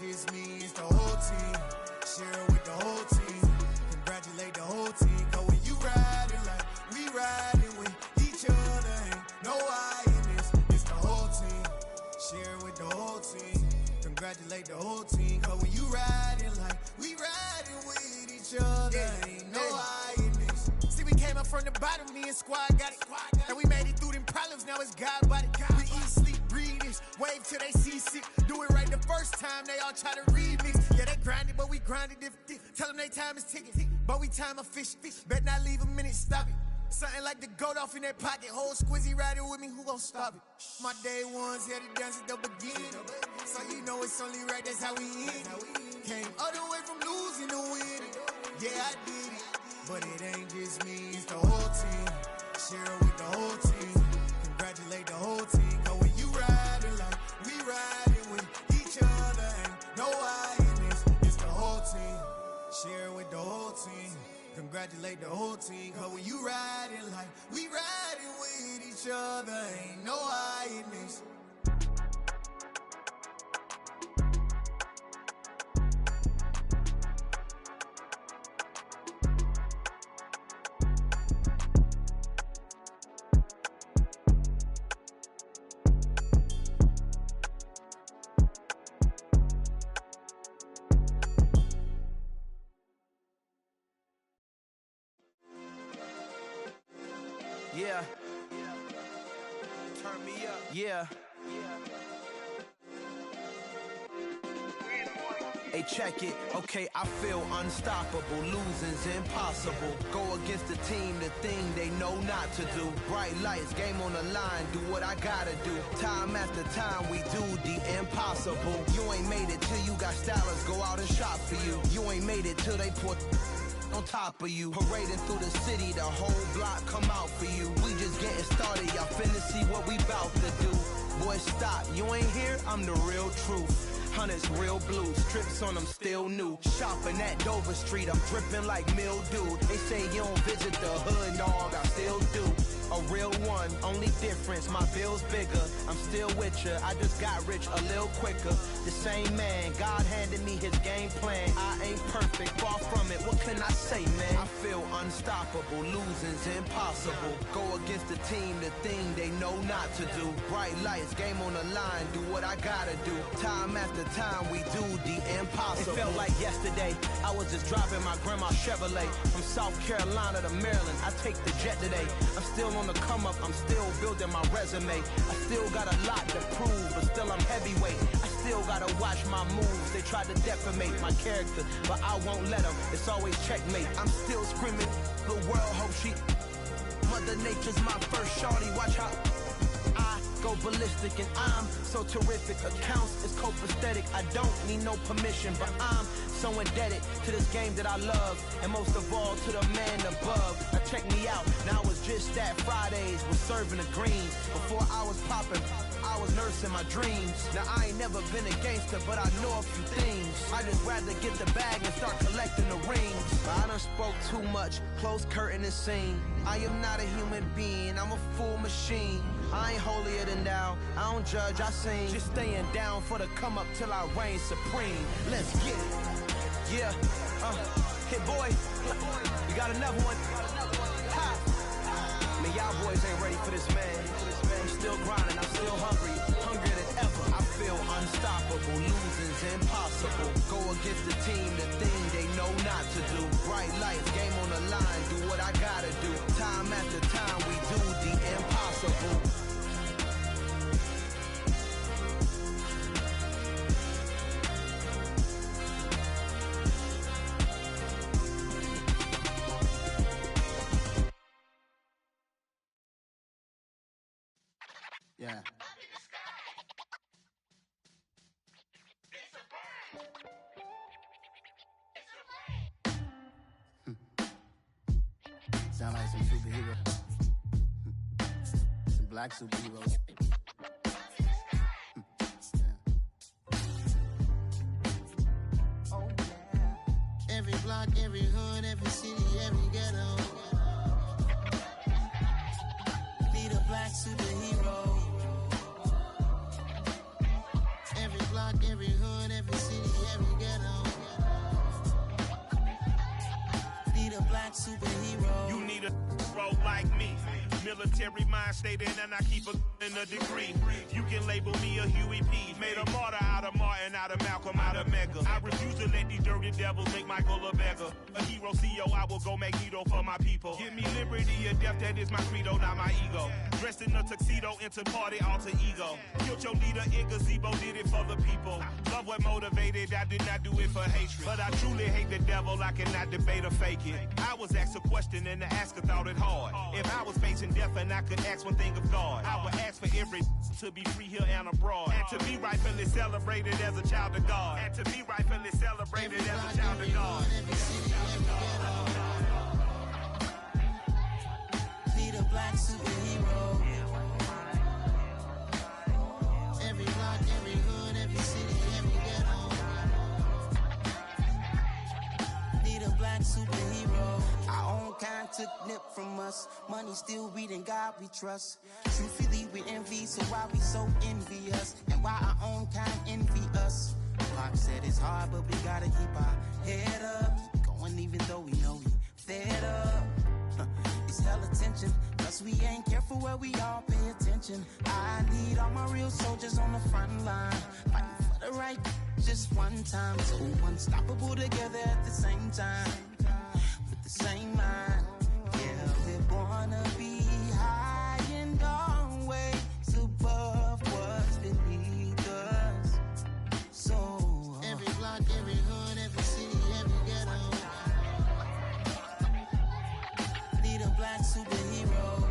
just me, it's the whole team. Share it with the whole team. Congratulate the whole team. Cause when you riding like we riding with each other, ain't no I in this. It's the whole team. Share it with the whole team. Congratulate the whole team. Cause when you riding like we riding with each other, ain't no I in this. See, we came up from the bottom, me and squad got it. And we made it through them problems, now it's God body. We eat, sleep, breathe this, wave till they see sick. Do it right the first time, they all try to remix. Yeah, they grinded, but we grinded different. Tell them they time is ticking, but we time a fish. Bet not leave a minute, stop it. Something like the goat off in that pocket. Whole squizzy riding with me, who gon' stop it? My day ones here to dance at the beginning. So you know it's only right, that's how we end. Came all the way from losing to winning. Yeah, I did it. But it ain't just me, it's the whole team. Share it with the whole team. Congratulate the whole team. Cause when you riding like we riding with each other, ain't no I in this. It's the whole team. Share it with the whole team. Congratulate the whole team. Cause when you riding like we riding with each other, ain't no I in this. Yeah. Turn me up. Yeah. Hey, check it. Okay, I feel unstoppable. Losing's impossible. Go against the team, the thing they know not to do. Bright lights, game on the line, do what I gotta do. Time after time, we do the impossible. You ain't made it till you got stylers go out and shop for you. You ain't made it till they put on top of you. Parading through the city, the whole block come out for you. We just getting started, y'all finna see what we bout to do. Boy, stop, you ain't here, I'm the real truth. Hunters, real blues, strips on them still new. Shopping at Dover Street, I'm dripping like mildew. They say you don't visit the hood, dog, I still do. A real one, only difference, my bill's bigger. I'm still with ya, I just got rich a little quicker. The same man, God handed me his game plan. I ain't perfect, far from it, what can I say, man? I feel unstoppable, losing's impossible. Go against the team, the thing they know not to do. Bright lights, game on the line, do what I gotta do. Time after time, we do the impossible. It felt like yesterday, I was just driving my grandma's Chevrolet. From South Carolina to Maryland, I take the jet today. I'm still on the come up, I'm still building my resume. I still got a lot to prove, but still I'm heavyweight. I still gotta watch my moves, they try to defamate my character, but I won't let them, it's always checkmate. I'm still screaming, the world hope she Mother Nature's my first shorty, watch how I go ballistic and I'm so terrific. Accounts is copacetic, I don't need no permission, but I'm so indebted to this game that I love, and most of all to the man above. Now check me out, now I was just at Fridays, was serving the greens. Before I was popping, I was nursing my dreams. Now I ain't never been a gangster, but I know a few things. I just rather get the bag and start collecting the rings. But I done spoke too much, close curtain and scene. I am not a human being, I'm a full machine. I ain't holier than thou, I don't judge, I sing. Just staying down for the come up till I reign supreme. Let's get it. Yeah, hit boy, we got another one. Ha! Man, y'all boys ain't ready for this, man. I'm still grinding, I'm still hungry, hungrier than ever. I feel unstoppable, losing's impossible. Go against the team, the thing they know not to do. Bright lights, game on the line, do what I gotta do. Time after time, we do the impossible. Yeah. Sound like some superhero. Some black superheroes. Oh yeah. Every block, every hood, every city, every ghetto. Need a black superhero. Every Every block, every hood, every city, every ghetto. Need a black superhero. You need a bro like me. Military mind stated, and I keep in a degree. You can label me a Huey P. Made a martyr out of Martin, out of Malcolm, out of Mega. I refuse to let these dirty devils make Michael a beggar. A hero CEO, I will go Magneto for my people. Give me liberty or death, that is my credo, not my ego. Dressed in a tuxedo, into party, alter ego. Killed your leader in gazebo, did it for the people. Love what motivated, I did not do it for hatred. But I truly hate the devil, I cannot debate or fake it. I was asked a question and the asker thought it hard. If I was facing death and I could ask one thing of God, I would ask for every to be free here and abroad, and to be rightfully celebrated as a child of God, and to be rightfully celebrated as a child of God. Need a black superhero. Every block, every hood, every city, every ghetto. Need a black superhero. Our own kind took nip from us. Money still reading God we trust. Truthfully we envy, so why we so envious? And why our own kind envy us? Pac said it's hard, but we gotta keep our head up. Going even though we know we fed up. It's hell attention, cause we ain't careful where we all pay attention. I need all my real soldiers on the front line, fighting for the right just one time. So unstoppable together at the same time, with the same mind. Yeah, we're gonna be high and always above what's beneath us. So every block, every hood, every city, every ghetto. Need a black superhero.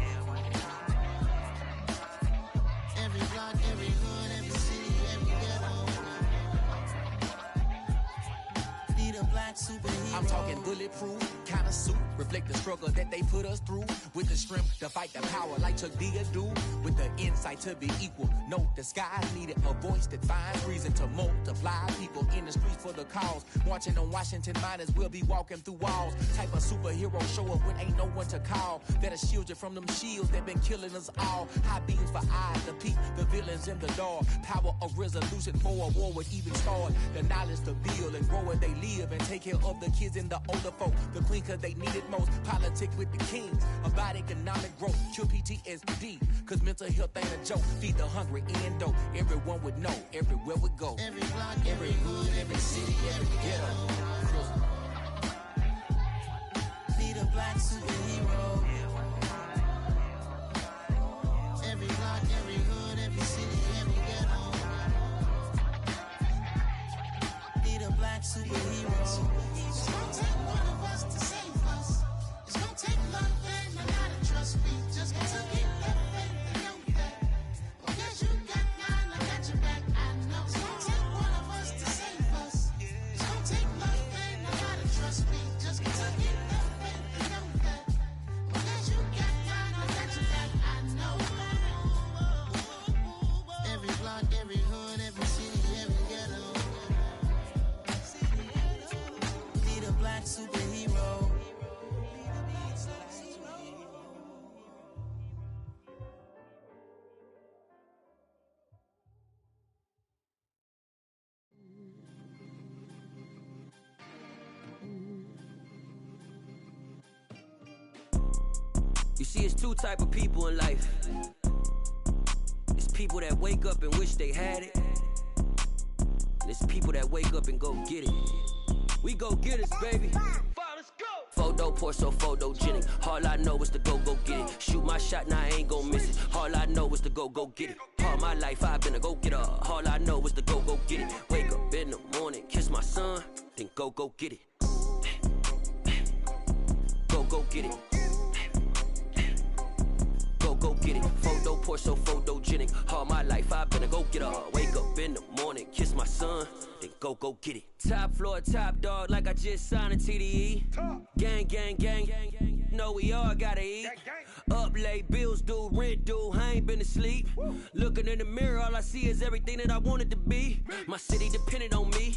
Every block, every hood, every city, every ghetto. Need a black superhero. I'm talking bulletproof kind of suit, reflect the struggle that they put us through, with the strength to fight the power like Chuck D do, with the insight to be equal. Note the skies needed a voice that finds reason to multiply people in the streets for the cause. Marching on Washington miners will be walking through walls. Type of superhero show up when ain't no one to call, that'll shield you from them shields that been killing us all. High beams for eyes to peek the villains in the dark. Power of resolution for a war would even start. The knowledge to build and grow where they live and take care of the kids and the older folk. The queen cause they need it most. Politics with the kings about economic growth. Cure PTSD cause mental health ain't a joke. Feed the hungry and dope. Everyone would know everywhere we go. Every block, every hood, every city, every ghetto. Need a black superhero. Every block, every hood, every city, every ghetto. Need a black superhero. It's gonna take one of us to save us. It's gonna take love and a lot of trust. We just got to keep that faith and know that. Because you got mine, I got your back, I know. It's gonna take one of us to save us. It's gonna take love and a lot of trust. We just got to keep that faith and know that. Because you got mine, I got your back, I know. Every block, every hood, every city, every ghetto. Need a black superhero. You see, it's two type of people in life. It's people that wake up and wish they had it, and it's people that wake up and go get it. We go get it, baby. Photo poor, so photogenic. All I know is to go get it. Shoot my shot, now I ain't gon' miss it. All I know is to go get it. All my life I've been a go-getter. All I know is to go get it. Wake up in the morning, kiss my son, then go get it. Go get it. Go get it. Photo poor, so photogenic. All my life I've been a go-getter. Wake up in the morning, kiss my son, then go get it. Top floor, top dog, like I just signed a TDE. Gang, gang, gang. No, we all gotta eat. Up late, bills due, rent due, I ain't been asleep. Looking in the mirror, all I see is everything that I wanted to be. My city depended on me,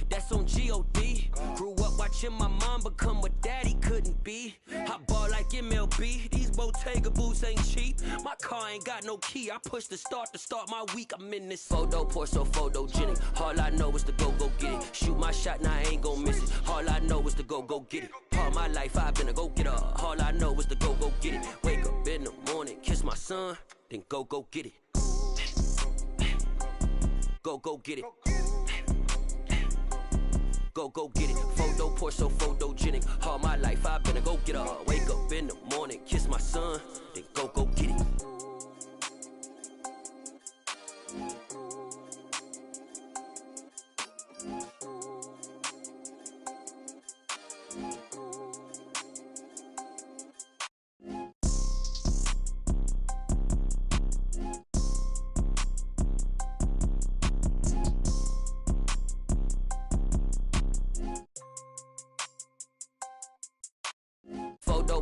that's on G.O.D. Grew up watching my mom become what daddy couldn't be. I ball like MLB, these Bottega boots ain't cheap. My car ain't got no key. I push the start to start my week. I'm in this photo, pour so photogenic. All I know is to go get it. Shoot my shot, now I ain't gon' miss it. All I know is to go get it. All my life I've been a go-getter. All I know is to go get it. Wake up in the morning, kiss my son, then go get it. Go get it. Go get it. Photo, pour so photogenic. All my life I've been a go-getter. Wake up in the morning, kiss my son, then go get it.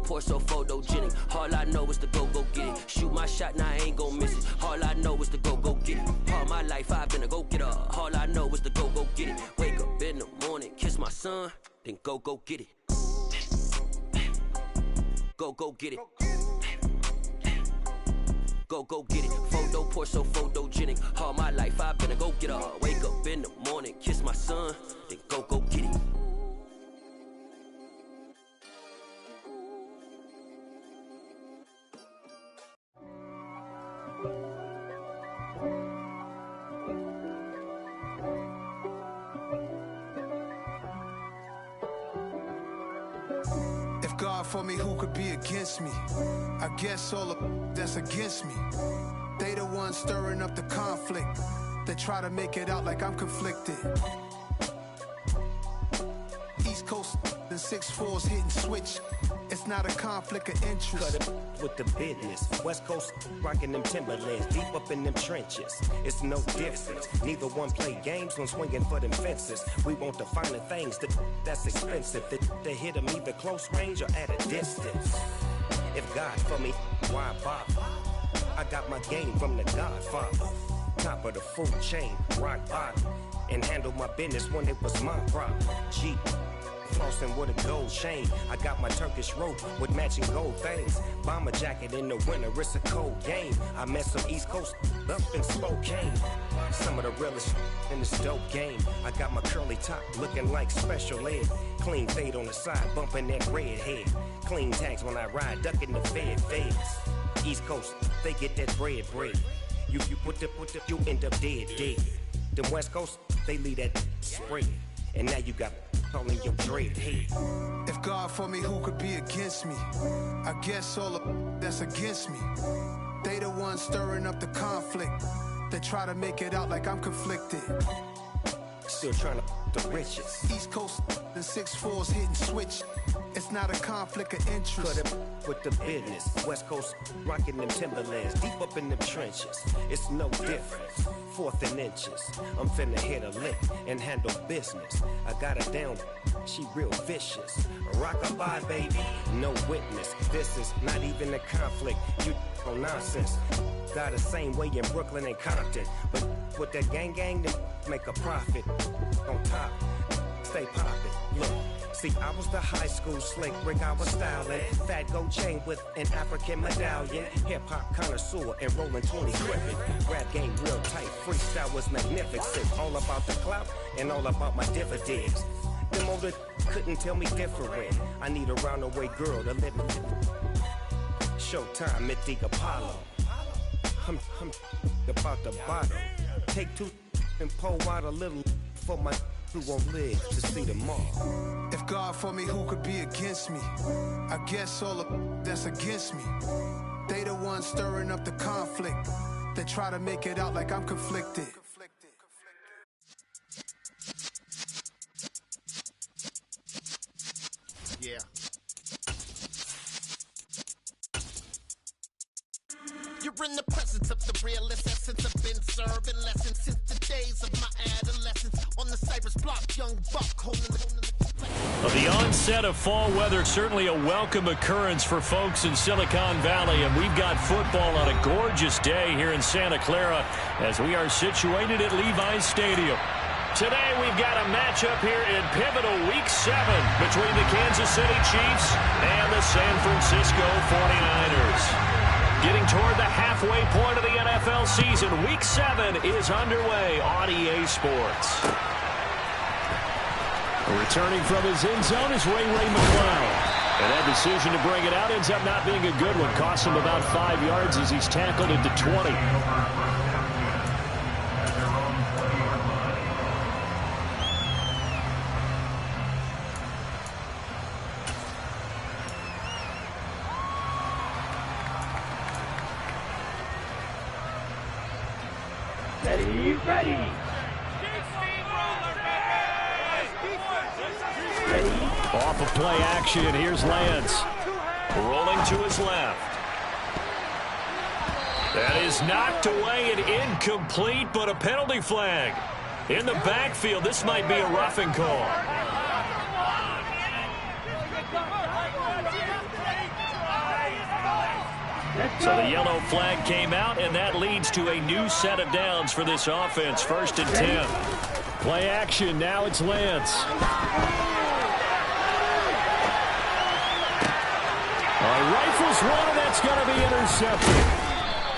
Pour so photogenic. All I know is to go get it. Shoot my shot, now I ain't gon' miss it. All I know is to go get it. All my life I've been a go-getter. All I know is to go get it. Wake up in the morning, kiss my son, then go get it. Go get it. Go get it. Photo, pour so photogenic. All my life I've been a go-getter. Wake up in the morning, kiss my son, then go get it. If God for me, who could be against me? I guess all of that's against me. They the ones stirring up the conflict. They try to make it out like I'm conflicted. East Coast and 6'4's hitting switch. It's not a conflict of interest. Cut it with the business. West Coast rocking them Timberlands, deep up in them trenches. It's no difference. Neither one play games when swinging for them fences. We want the finer things that's expensive. They hit them either close range or at a distance. If God for me, why bother? I got my game from the Godfather. Top of the food chain, rock bottom. And handle my business when it was my problem. Jeep. Flossing with a gold chain. I got my Turkish rope with matching gold things. Bomber jacket in the winter, it's a cold game. I met some East Coast up in Spokane. Some of the realest in this dope game. I got my curly top looking like special ed. Clean fade on the side, bumping that red head. Clean tags when I ride, ducking the feds. East Coast, they get that bread. You put the, you end up dead. Them West Coast, they leave that spread. And now you got calling your dread head. If God for me, who could be against me? I guess all of that's against me. They the ones stirring up the conflict. They try to make it out like I'm conflicted. Still trying to the riches. East Coast and 6'4's hitting switch. It's not a conflict of interest. Cut it with the business. West Coast rocking them Timberlands, deep up in them trenches. It's no difference. 4th and inches. I'm finna hit a lick and handle business. I got her down, she real vicious. Rock-a-bye, baby, no witness. This is not even a conflict. You on nonsense. Got the same way in Brooklyn and Compton. But with that gang, then make a profit. On top, stay poppin'. Look. See, I was the high school slick Rick, I was styling. Fat gold chain with an African medallion. Hip-hop connoisseur and rolling 20 gripping. Rap game real tight, freestyle was magnificent. All about the clout and all about my dividends. Them older couldn't tell me different. I need a roundaway girl to live with. Showtime at the Apollo. I'm about the bottle. Take 2 and pour out a little for my who won't live to see tomorrow. If God for me, who could be against me? I guess all of that's against me. They the ones stirring up the conflict. They try to make it out like I'm conflicted. Yeah. You're in the presence of the realest essence. I've been serving lessons since the days of my adolescence. On the Cypress block, young buck holding the Well, the onset of fall weather, certainly a welcome occurrence for folks in Silicon Valley, and we've got football on a gorgeous day here in Santa Clara as we are situated at Levi's Stadium. Today we've got a matchup here in pivotal Week 7 between the Kansas City Chiefs and the San Francisco 49ers. Getting toward the halfway point of the NFL season. Week 7 is underway on EA Sports. Returning from his end zone is Ray McCloud. And that decision to bring it out ends up not being a good one. Cost him about 5 yards as he's tackled into 20. Ready. Off of play action, here's Lance. Rolling to his left. That is knocked away and incomplete, but a penalty flag. In the backfield, this might be a roughing call. So the yellow flag came out, and that leads to a new set of downs for this offense. 1st and 10. Play action, now it's Lance. Rifles one, and that's going to be intercepted.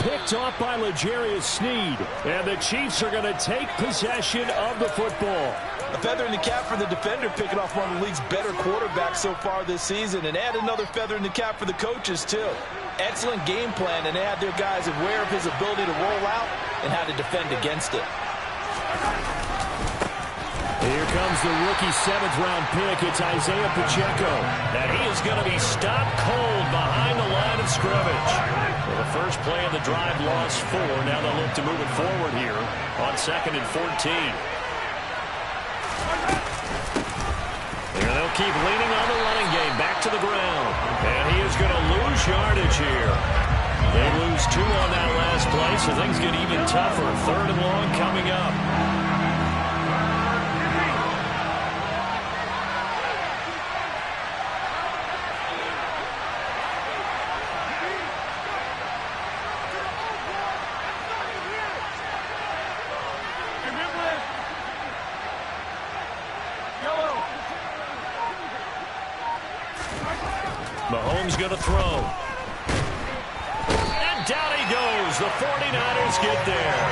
Picked off by L'Jarius Sneed. And the Chiefs are going to take possession of the football. A feather in the cap for the defender, picking off one of the league's better quarterbacks so far this season. And add another feather in the cap for the coaches, too. Excellent game plan, and they had their guys aware of his ability to roll out and how to defend against it. Here comes the rookie 7th-round pick. It's Isaiah Pacheco. And he is going to be stopped cold behind the line of scrimmage. Well, the first play of the drive lost 4. Now they'll look to move it forward here on 2nd and 14. Here they'll keep leaning on the running game. Back to the ground. And he is going to lose yardage here. They lose 2 on that last play, so things get even tougher. 3rd and long coming up. Mahomes going to throw. And down he goes. The 49ers get there.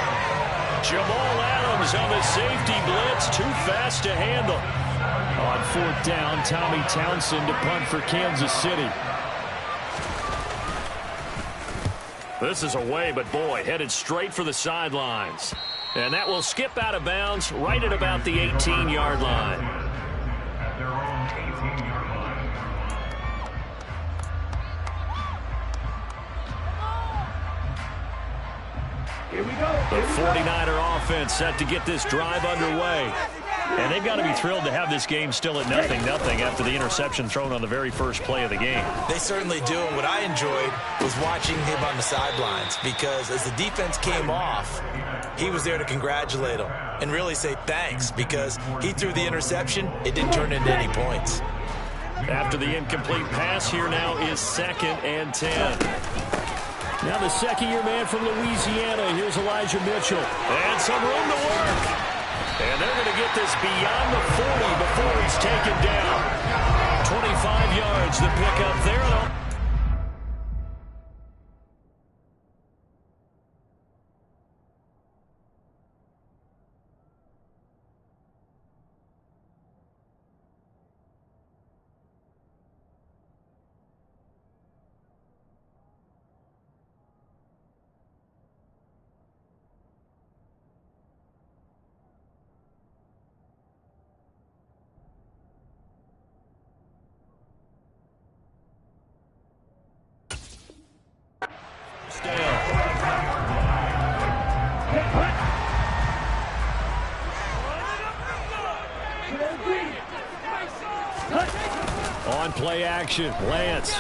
Jamal Adams on the safety blitz. Too fast to handle. On 4th down, Tommy Townsend to punt for Kansas City. This is away, but boy, headed straight for the sidelines. And that will skip out of bounds right at about the 18-yard line. Here we go. The 49er offense set to get this drive underway. And they've got to be thrilled to have this game still at 0-0 after the interception thrown on the very first play of the game. They certainly do. And what I enjoyed was watching him on the sidelines, because as the defense came off, he was there to congratulate them and really say thanks, because he threw the interception. It didn't turn into any points. After the incomplete pass, here now is 2nd and 10. Now the second-year man from Louisiana. Here's Elijah Mitchell. And some room to work. And they're going to get this beyond the 40 before he's taken down. 25 yards to pick up there. On play action, Lance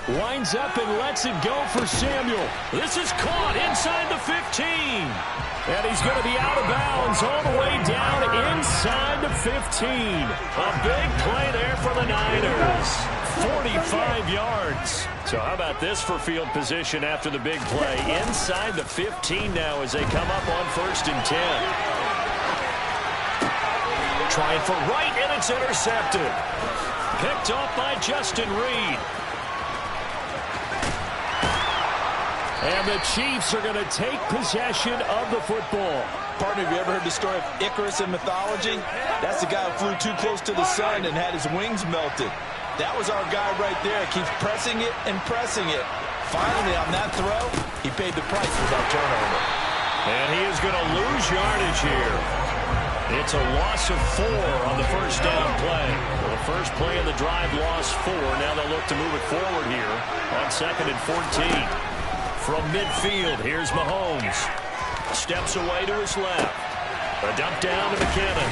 winds up and lets it go for Samuel. This is caught inside the 15. And he's going to be out of bounds all the way down inside the 15. A big play there for the Niners. 45 yards. So how about this for field position after the big play? Inside the 15 now as they come up on 1st and 10. Trying for right, and it's intercepted. Picked off by Justin Reed. And the Chiefs are going to take possession of the football. Partner, have you ever heard the story of Icarus in mythology? That's the guy who flew too close to the sun and had his wings melted. That was our guy right there. Keeps pressing it and pressing it. Finally, on that throw, he paid the price with that turnover. And he is going to lose yardage here. It's a loss of 4 on the first down play. Well, the first play of the drive lost 4. Now they'll look to move it forward here on 2nd and 14. From midfield, here's Mahomes. Steps away to his left. A dump down to McKinnon.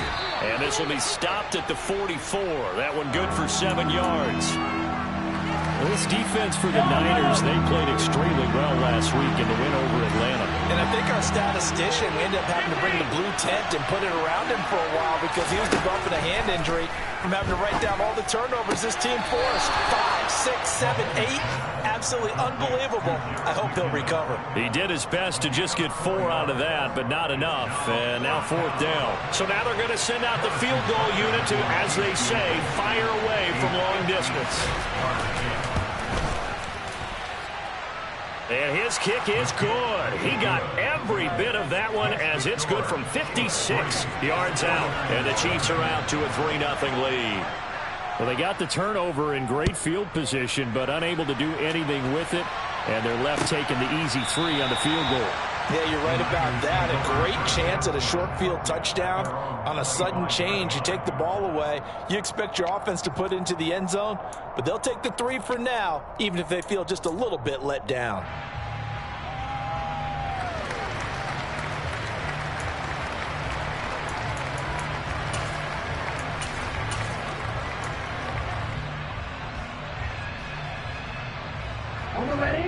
And this will be stopped at the 44. That one good for 7 yards. Well, this defense for the Niners, they played extremely well last week in the win over Atlanta. And I think our statistician, we ended up having to bring the blue tent and put it around him for a while because he was developing a hand injury from having to write down all the turnovers this team forced. 5, 6, 7, 8. Absolutely unbelievable. I hope he'll recover. He did his best to just get 4 out of that, but not enough. And now 4th down. So now they're going to send out the field goal unit to, as they say, fire away from long distance. And his kick is good. He got every bit of that one as it's good from 56 yards out. And the Chiefs are out to a 3-0 lead. Well, they got the turnover in great field position, but unable to do anything with it. And they're left taking the easy 3 on the field goal. Yeah, you're right about that. A great chance at a short field touchdown. On a sudden change, you take the ball away. You expect your offense to put it into the end zone, but they'll take the 3 for now, even if they feel just a little bit let down.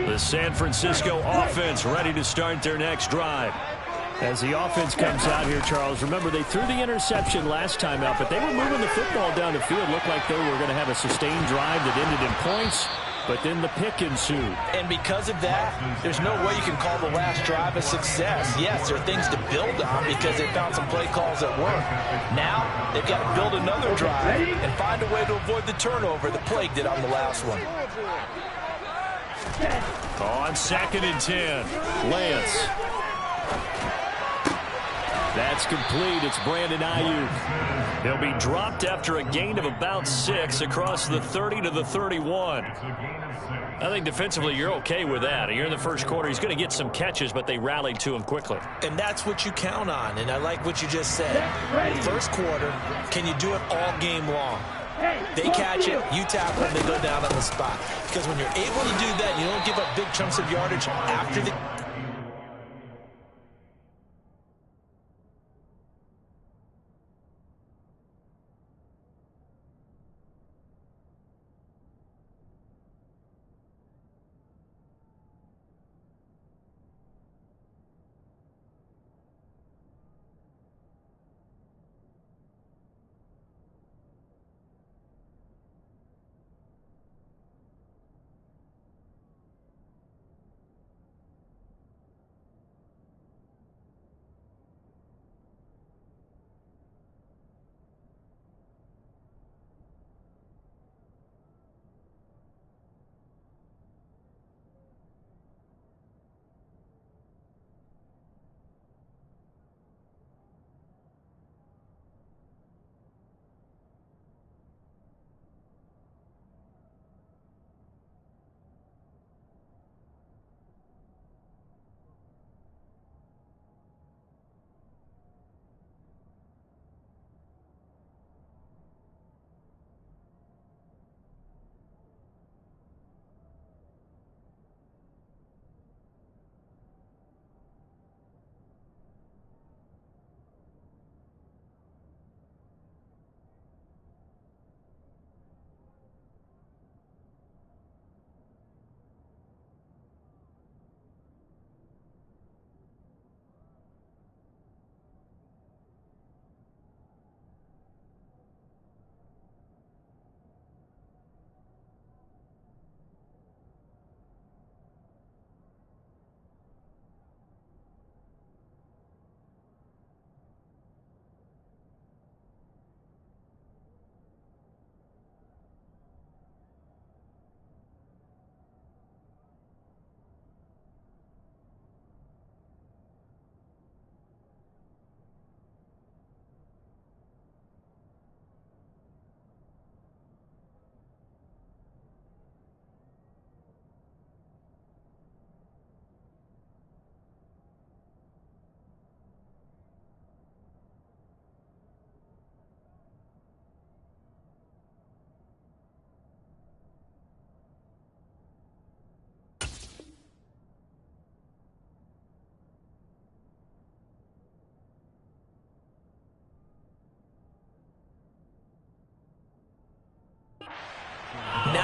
The San Francisco offense ready to start their next drive. As the offense comes out here, Charles, remember they threw the interception last time out, but they were moving the football down the field. Looked like they were going to have a sustained drive that ended in points, but then the pick ensued. And because of that, there's no way you can call the last drive a success. Yes, there are things to build on because they found some play calls that work. Now, they've got to build another drive and find a way to avoid the turnover that plagued it on the last one. On 2nd and 10, Lance. That's complete. It's Brandon Ayuk. He'll be dropped after a gain of about 6 across the 30 to the 31. I think defensively you're okay with that. You're in the first quarter. He's going to get some catches, but they rallied to him quickly. And that's what you count on, and I like what you just said. The first quarter, can you do it all game long? They catch it, you tackle them, they go down on the spot. Because when you're able to do that, you don't give up big chunks of yardage after the...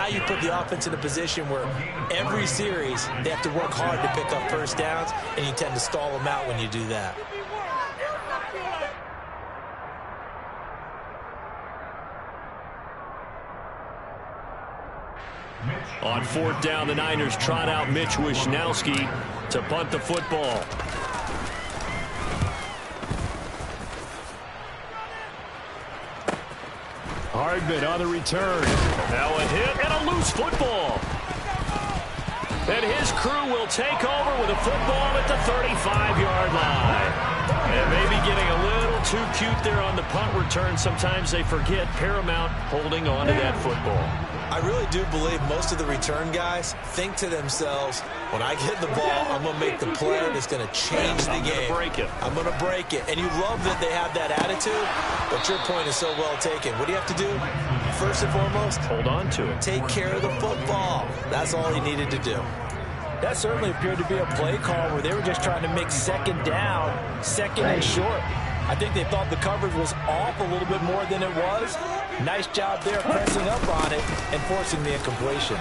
now you put the offense in a position where every series they have to work hard to pick up first downs, and you tend to stall them out when you do that. On 4th down, the Niners trot out Mitch Wishnowsky to punt the football. Hardman on the return. Now a hit and a loose football. And his crew will take over with a football at the 35-yard line. And maybe getting a little too cute there on the punt return. Sometimes they forget Paramount holding on to that football. I really do believe most of the return guys think to themselves, when I get the ball, I'm going to make the play that's going to change the game. I'm going to break it. And you love that they have that attitude, but your point is so well taken. What do you have to do? First and foremost, hold on to it. Take care of the football. That's all he needed to do. That certainly appeared to be a play call where they were just trying to make second down, second and short. I think they thought the coverage was off a little bit more than it was. Nice job there pressing up on it and forcing the incompletion.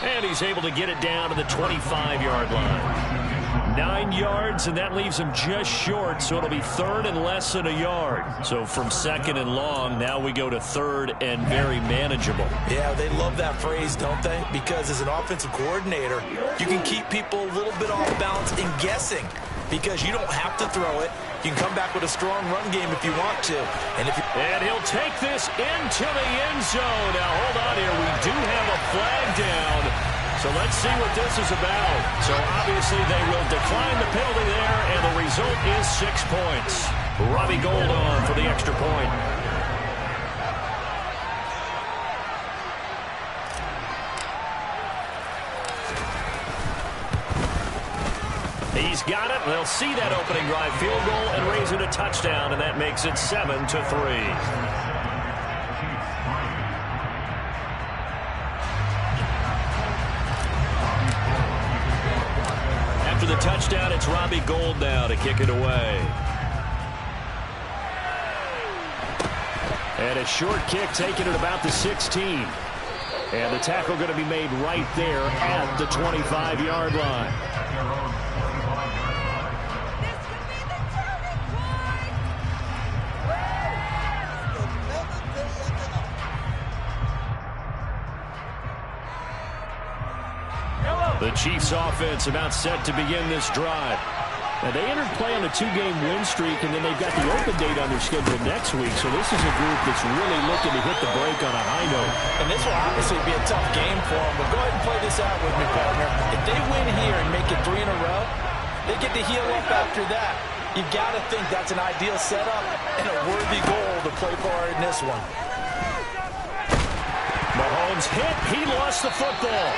And he's able to get it down to the 25-yard line. 9 yards, and that leaves him just short, so it'll be 3rd and less than a yard. So from 2nd and long, now we go to 3rd and very manageable. Yeah, they love that phrase, don't they? Because as an offensive coordinator, you can keep people a little bit off balance and guessing, because you don't have to throw it. You can come back with a strong run game if you want to. And he'll take this into the end zone. Now, hold on here. We do have a flag down. So let's see what this is about. So obviously they will decline the penalty there, and the result is 6 points. Robbie Gould on for the extra point. He's got it. They'll see that opening drive field goal and raise it a touchdown, and that makes it 7-3. After the touchdown, it's Robbie Gould now to kick it away. And a short kick taken at about the 16. And the tackle going to be made right there at the 25-yard line. The Chiefs offense about set to begin this drive. Now, they entered play on a 2-game win streak, and then they've got the open date on their schedule next week. So this is a group that's really looking to hit the break on a high note. And this will obviously be a tough game for them. But go ahead and play this out with me, partner. If they win here and make it 3 in a row, they get to heal up after that. You've got to think that's an ideal setup and a worthy goal to play for in this one. Mahomes hit. He lost the football.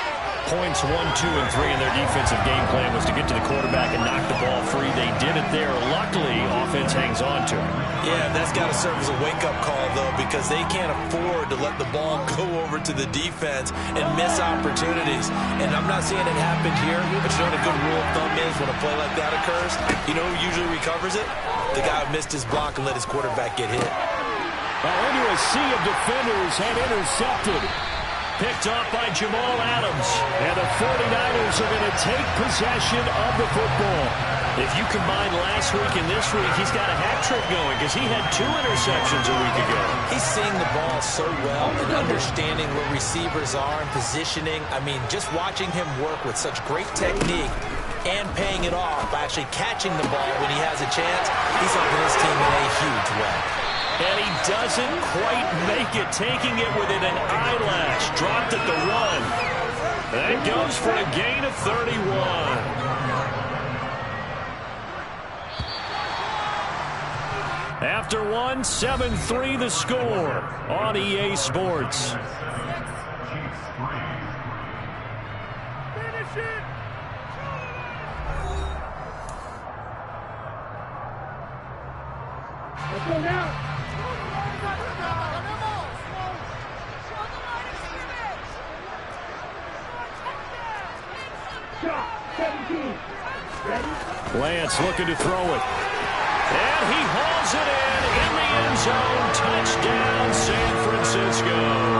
Points 1, 2, and 3 in their defensive game plan was to get to the quarterback and knock the ball free. They did it there. Luckily, offense hangs on to it. Yeah, that's got to serve as a wake-up call, though, because they can't afford to let the ball go over to the defense and miss opportunities. And I'm not saying it happened here, but you know what a good rule of thumb is when a play like that occurs? You know who usually recovers it? The guy who missed his block and let his quarterback get hit. Into a sea of defenders and intercepted. Picked off by Jamal Adams. And the 49ers are going to take possession of the football. If you combine last week and this week, he's got a hat trick going because he had 2 interceptions a week ago. He's seeing the ball so well and understanding where receivers are and positioning. I mean, just watching him work with such great technique and paying it off by actually catching the ball when he has a chance, he's helping his team in a huge way. And he doesn't quite make it, taking it within an eyelash. Dropped at the 1. That goes for a gain of 31. After 1, 7-3 the score on EA Sports. Let's go now. Lance looking to throw it. And he hauls it in the end zone. Touchdown, San Francisco.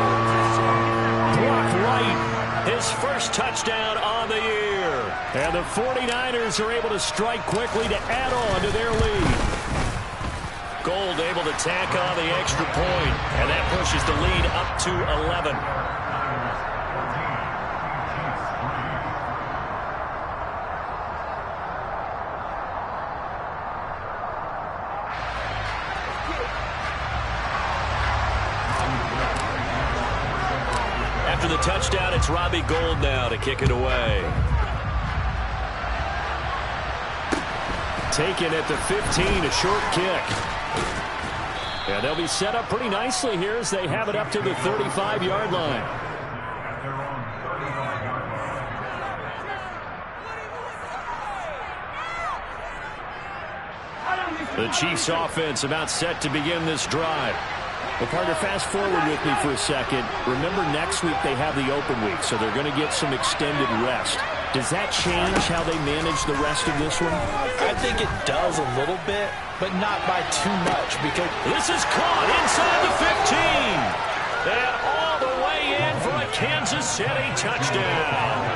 Brock Wright, his first touchdown on the year. And the 49ers are able to strike quickly to add on to their lead. Gold able to tack on the extra point, and that pushes the lead up to 11. After the touchdown, it's Robbie Gould now to kick it away. Taken at the 15, a short kick. And they'll be set up pretty nicely here as they have it up to the 35-yard line. The Chiefs offense about set to begin this drive. Well, partner, fast forward with me for a second. Remember, next week they have the open week, so they're going to get some extended rest. Does that change how they manage the rest of this one? I think it does a little bit, but not by too much, because this is caught inside the 15. And all the way in for a Kansas City touchdown.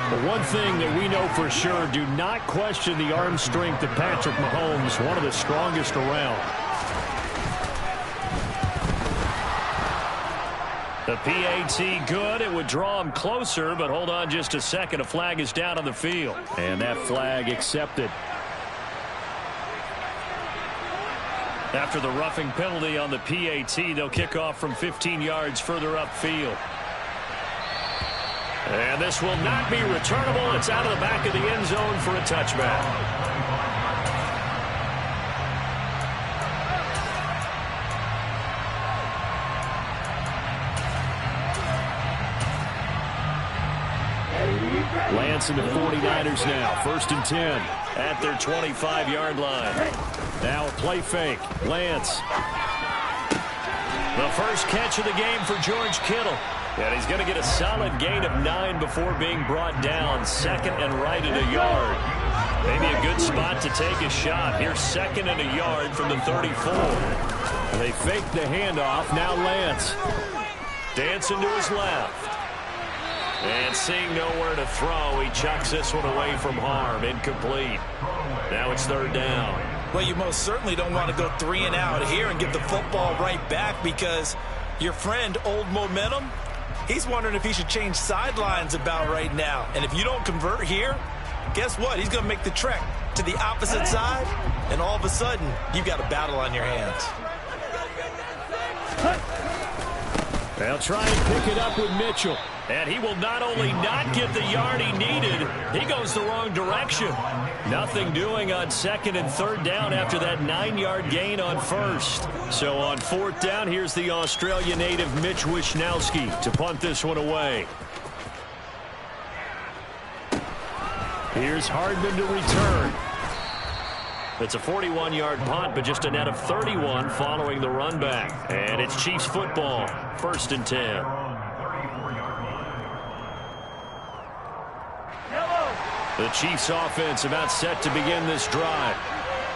But one thing that we know for sure, do not question the arm strength of Patrick Mahomes, one of the strongest around. The PAT good. It would draw him closer, but hold on just a second. A flag is down on the field. And that flag accepted. After the roughing penalty on the PAT, they'll kick off from 15 yards further upfield. And this will not be returnable. It's out of the back of the end zone for a touchback. Lance and the 49ers now. 1st and 10 at their 25-yard line. Now a play fake. Lance. The first catch of the game for George Kittle. And he's going to get a solid gain of 9 before being brought down. 2nd and right at a yard. Maybe a good spot to take a shot. Here's 2nd and a yard from the 34. And they fake the handoff. Now Lance. Dancing to his left. And seeing nowhere to throw, he chucks this one away from harm. Incomplete. Now it's 3rd down. Well, you most certainly don't want to go 3 and out here and get the football right back, because your friend, Old Momentum, he's wondering if he should change sidelines about right now. And if you don't convert here, guess what? He's going to make the trek to the opposite side, and all of a sudden, you've got a battle on your hands. They'll try and pick it up with Mitchell. And he will not only not get the yard he needed, he goes the wrong direction. Nothing doing on 2nd and 3rd down after that 9-yard gain on 1st. So on 4th down, here's the Australia native Mitch Wishnowsky to punt this one away. Here's Hardman to return. It's a 41-yard punt, but just a net of 31 following the run back. And it's Chiefs football, 1st and 10. The Chiefs offense about set to begin this drive.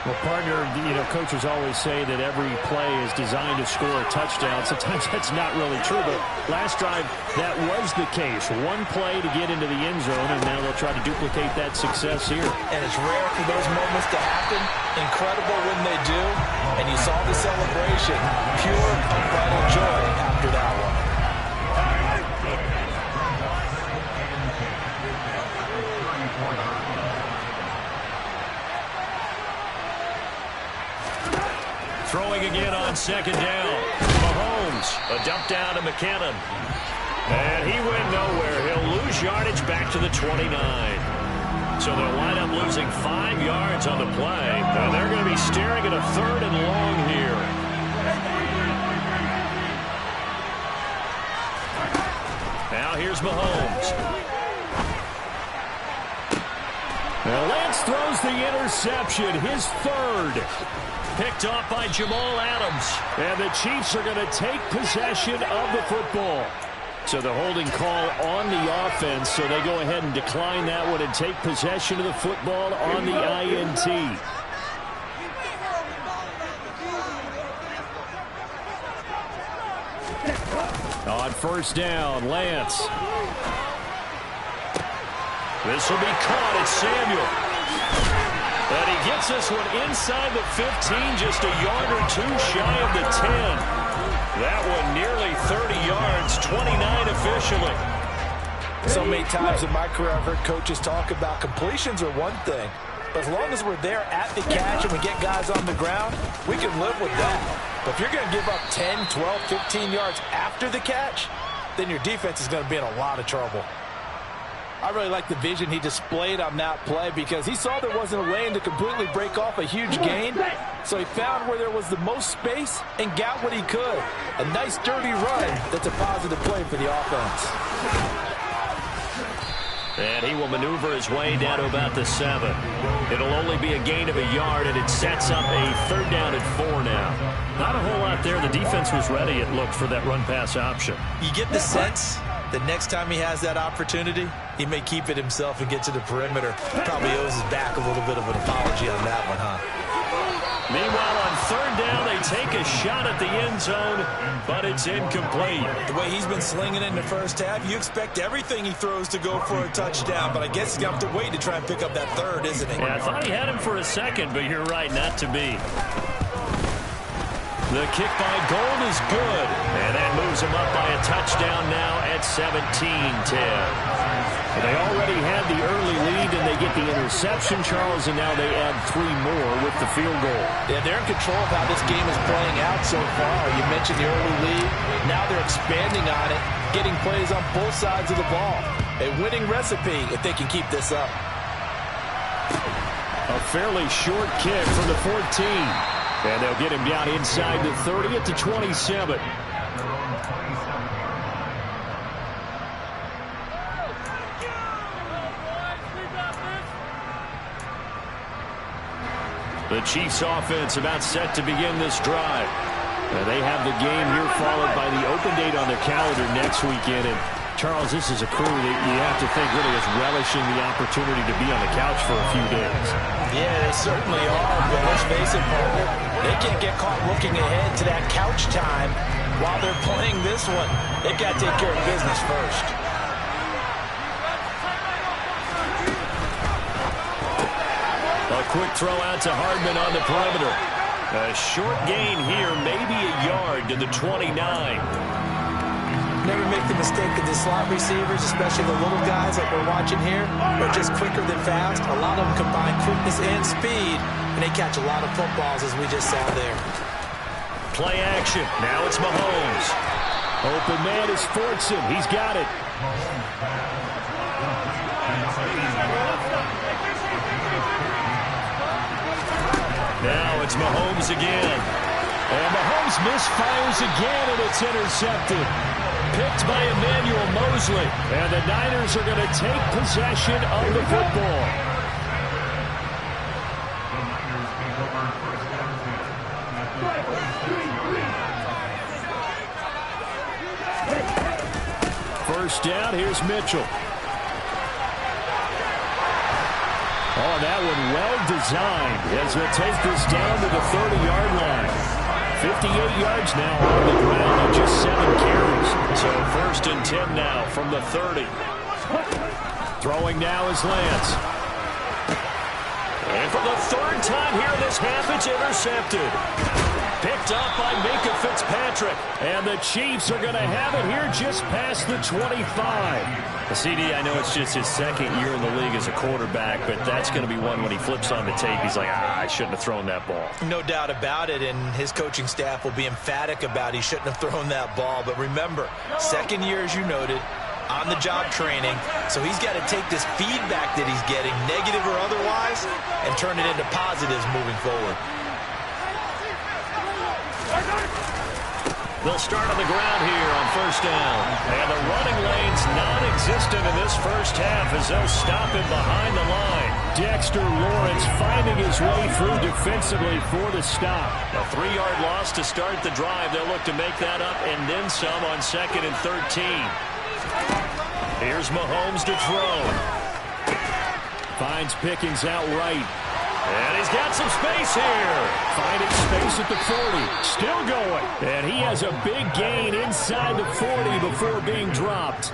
Well, partner, coaches always say that every play is designed to score a touchdown. Sometimes that's not really true, but last drive, that was the case. One play to get into the end zone, and now they'll try to duplicate that success here. And it's rare for those moments to happen. Incredible when they do. And you saw the celebration. Pure, unbridled joy after that one. Throwing again on 2nd down. Mahomes, a dump down to McKinnon. And he went nowhere. He'll lose yardage back to the 29. So they'll wind up losing 5 yards on the play. And they're going to be staring at a 3rd and long here. Now here's Mahomes. Now Lance throws the interception, his 3rd. Picked off by Jamal Adams. And the Chiefs are going to take possession of the football. So the holding call on the offense, so they go ahead and decline that one and take possession of the football on the INT. On first down, Lance. This will be caught at Samuel. And he gets this one inside the 15, just a yard or two shy of the 10. That one nearly 30 yards, 29 officially. So many times in my career I've heard coaches talk about completions are one thing, but as long as we're there at the catch and we get guys on the ground, we can live with that. But if you're going to give up 10, 12, 15 yards after the catch, then your defense is going to be in a lot of trouble. I really like the vision he displayed on that play because he saw there wasn't a lane to completely break off a huge gain. So he found where there was the most space and got what he could. A nice dirty run that's a positive play for the offense. And he will maneuver his way down to about the 7. It'll only be a gain of a yard, and it sets up a 3rd down and 4 now. Not a whole lot there. The defense was ready, it looked, for that run-pass option. You get the sense that next time he has that opportunity, he may keep it himself and get to the perimeter. Probably owes his back a little bit of an apology on that one, huh? Meanwhile, on 3rd down, they take a shot at the end zone, but it's incomplete. The way he's been slinging it in the first half, you expect everything he throws to go for a touchdown, but I guess he's going to have to wait to try and pick up that 3rd, isn't he? Yeah, I thought he had him for a second, but you're right, not to be. The kick by Gold is good, and that moves him up by a touchdown now at 17-10. They already had the early lead, and they get the interception, Charles, and now they add 3 more with the field goal. Yeah, they're in control of how this game is playing out so far. You mentioned the early lead. Now they're expanding on it, getting plays on both sides of the ball. A winning recipe if they can keep this up. A fairly short kick from the 14. And they'll get him down inside the 30 at the 27. The Chiefs offense about set to begin this drive. They have the game here followed by the open date on their calendar next weekend. And Charles, this is a crew that you have to think really is relishing the opportunity to be on the couch for a few days. Yeah, they certainly are, but let's face it, partner, they can't get caught looking ahead to that couch time while they're playing this one. They've got to take care of business first. A quick throw out to Hardman on the perimeter. A short gain here, maybe a yard to the 29. Never make the mistake of the slot receivers, especially the little guys like we're watching here, are just quicker than fast. A lot of them combine quickness and speed, and they catch a lot of footballs, as we just saw there. Play action. Now it's Mahomes. Open man is Fortson. He's got it. Now it's Mahomes again. And Mahomes misfires again, and it's intercepted. Picked by Emmanuel Mosley. And the Niners are going to take possession of the football. First down, here's Mitchell. Oh, that one well designed as they'll take this down to the 30-yard line. 58 yards now on the ground on just 7 carries. So 1st and 10 now from the 30. Throwing now is Lance. And for the 3rd time here in this half, it's intercepted. Picked up by Minkah Fitzpatrick. And the Chiefs are going to have it here just past the 25. CD, I know it's just his 2nd year in the league as a quarterback, but that's going to be one when he flips on the tape, he's like, I shouldn't have thrown that ball. No doubt about it, and his coaching staff will be emphatic about he shouldn't have thrown that ball. But remember, 2nd year, as you noted, on-the-job training, so he's got to take this feedback that he's getting, negative or otherwise, and turn it into positives moving forward. They'll start on the ground here on 1st down. And the running lane's non-existent in this first half as they'll stop him behind the line. Dexter Lawrence finding his way through defensively for the stop. A 3-yard loss to start the drive. They'll look to make that up and then some on 2nd and 13. Here's Mahomes to throw. Finds Pickens out right. And he's got some space here. finding space at the 40. Still going. And he has a big gain inside the 40 before being dropped.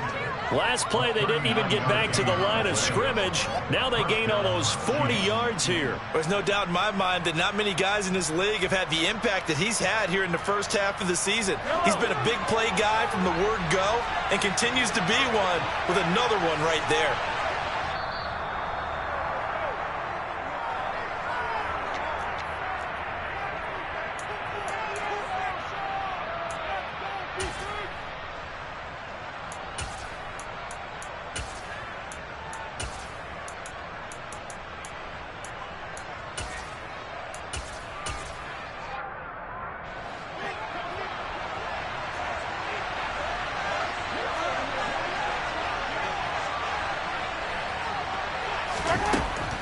Last play, they didn't even get back to the line of scrimmage. Now they gain almost 40 yards here. There's no doubt in my mind that not many guys in this league have had the impact that he's had here in the first half of the season. He's been a big play guy from the word go and continues to be one with another one right there.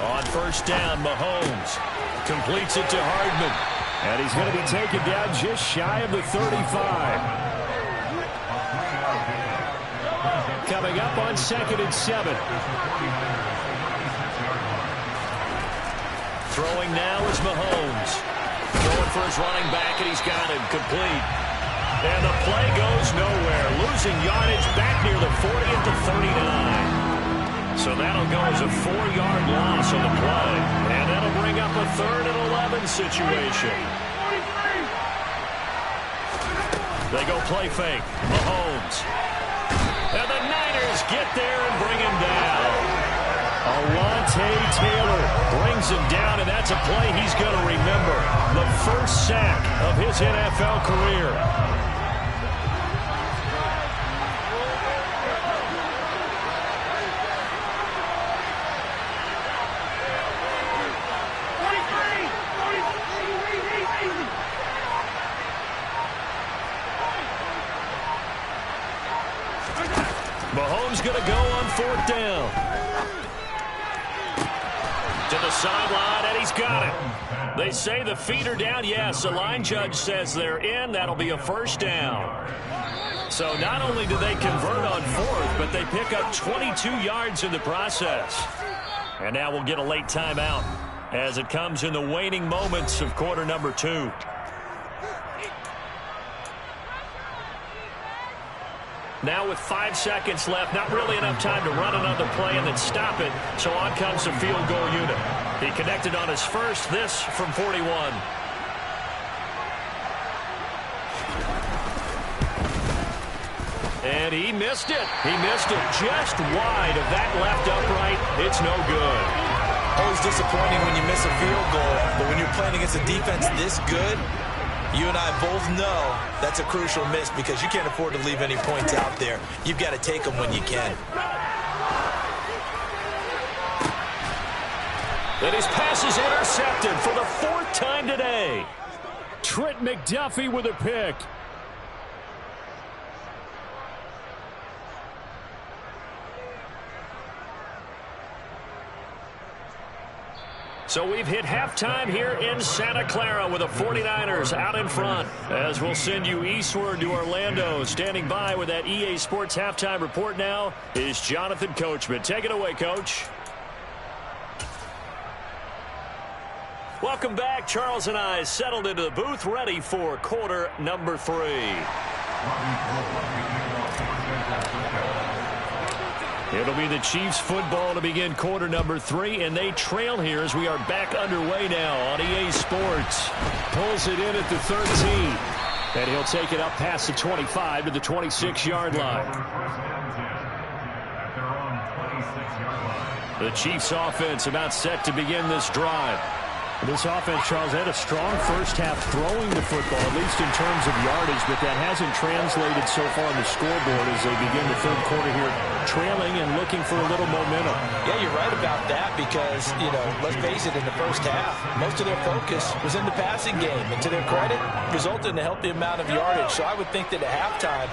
On first down, Mahomes completes it to Hardman. And he's going to be taken down just shy of the 35. Coming up on 2nd and 7. Throwing now is Mahomes. Throwing for his running back, and he's got him complete. And the play goes nowhere. Losing yardage back near the 40 at the 39. So that'll go as a 4-yard loss on the play. And that'll bring up a 3rd and 11 situation. They go play fake. Mahomes. And the Niners get there and bring him down. Alontae Taylor brings him down, and that's a play he's going to remember. The first sack of his NFL career. Mahomes going to go on 4th down. To the sideline, and he's got it. They say the feet are down. Yes, the line judge says they're in. That'll be a 1st down. So not only do they convert on 4th, but they pick up 22 yards in the process. And now we'll get a late timeout as it comes in the waning moments of quarter number 2. Now with 5 seconds left, not really enough time to run another play and then stop it. So on comes the field goal unit. He connected on his first, this from 41. And he missed it. He missed it just wide of that left upright. It's no good. Always disappointing when you miss a field goal, but when you're playing against a defense this good, you and I both know that's a crucial miss because you can't afford to leave any points out there. You've got to take them when you can. And his pass is intercepted for the 4th time today. Trent McDuffie with a pick. So we've hit halftime here in Santa Clara with the 49ers out in front. As we'll send you eastward to Orlando. Standing by with that EA Sports halftime report now is Jonathan Coachman. Take it away, Coach. Welcome back. Charles and I settled into the booth ready for quarter number 3. It'll be the Chiefs football to begin quarter number 3, and they trail here as we are back underway now on EA Sports. Pulls it in at the 13, and he'll take it up past the 25 to the 26-yard line. The Chiefs offense about set to begin this drive. This offense, Charles, had a strong first half throwing the football, at least in terms of yardage, but that hasn't translated so far on the scoreboard as they begin the 3rd quarter here, trailing and looking for a little momentum. Yeah, you're right about that because, let's face it, in the first half, most of their focus was in the passing game, and to their credit, resulted in a healthy amount of yardage. So I would think that at halftime,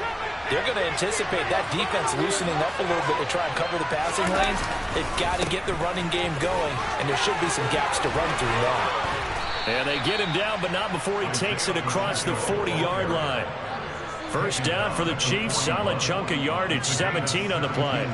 they're going to anticipate that defense loosening up a little bit to try and cover the passing lanes. They've got to get the running game going, and there should be some gaps to run through now. And they get him down, but not before he takes it across the 40-yard line. First down for the Chiefs. Solid chunk of yardage, 17 on the play.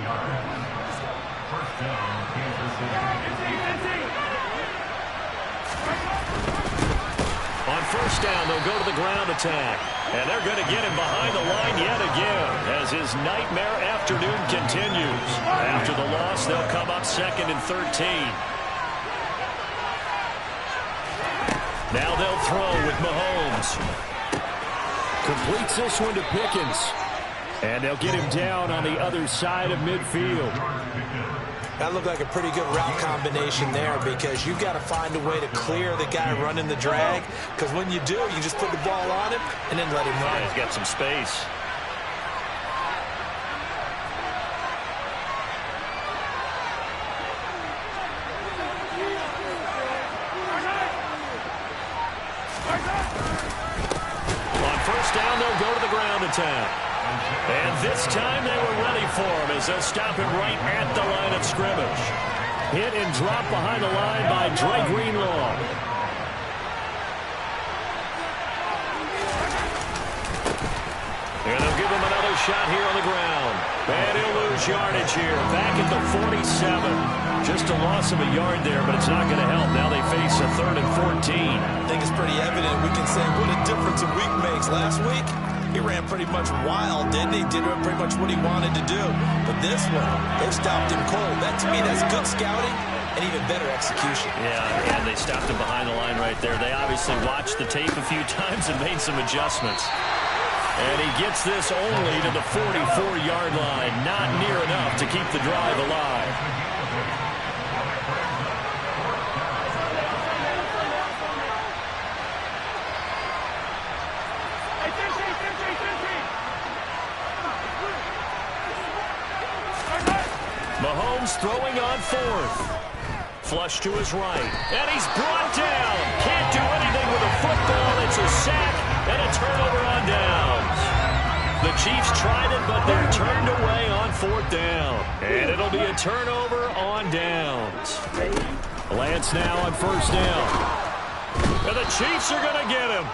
first down, they'll go to the ground attack. And they're going to get him behind the line yet again as his nightmare afternoon continues. After the loss, they'll come up 2nd and 13. Now they'll throw with Mahomes. Completes this one to Pickens. And they'll get him down on the other side of midfield. That looked like a pretty good route combination there because you've got to find a way to clear the guy running the drag, because when you do, you just put the ball on him and then let him run. Yeah, he's got some space. On first down, they'll go to the ground attack. And this time they were ready for him as they'll stop him right at the line of scrimmage. Hit and drop behind the line by Dre Greenlaw. And they'll give him another shot here on the ground. And he'll lose yardage here. Back at the 47. Just a loss of a yard there, but it's not going to help. Now they face a 3rd and 14. I think it's pretty evident. We can say what a difference a week makes. Last week, he ran pretty much wild, didn't he? Did pretty much what he wanted to do. But this one, they've stopped him cold. That, to me, that's good scouting and even better execution. Yeah, and they stopped him behind the line right there. They obviously watched the tape a few times and made some adjustments. And he gets this only to the 44-yard line. Not near enough to keep the drive alive. Mahomes throwing on 4th. Flush to his right. And he's brought down. Can't do anything with a football. It's a sack and a turnover on downs. The Chiefs tried it, but they're turned away on 4th down. And it'll be a turnover on downs. Lance now on first down. And the Chiefs are going to get him.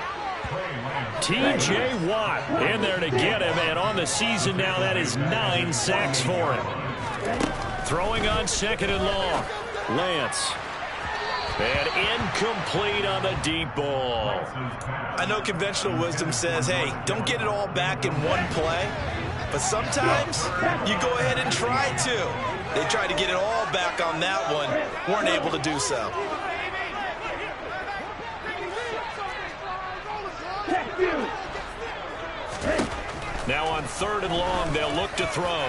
T.J. Watt in there to get him. And on the season now, that is 9 sacks for him. Throwing on 2nd and long. Lance. And incomplete on the deep ball. I know conventional wisdom says, hey, don't get it all back in one play. But sometimes you go ahead and try to. They tried to get it all back on that one. Weren't able to do so. Now on 3rd and long, they'll look to throw.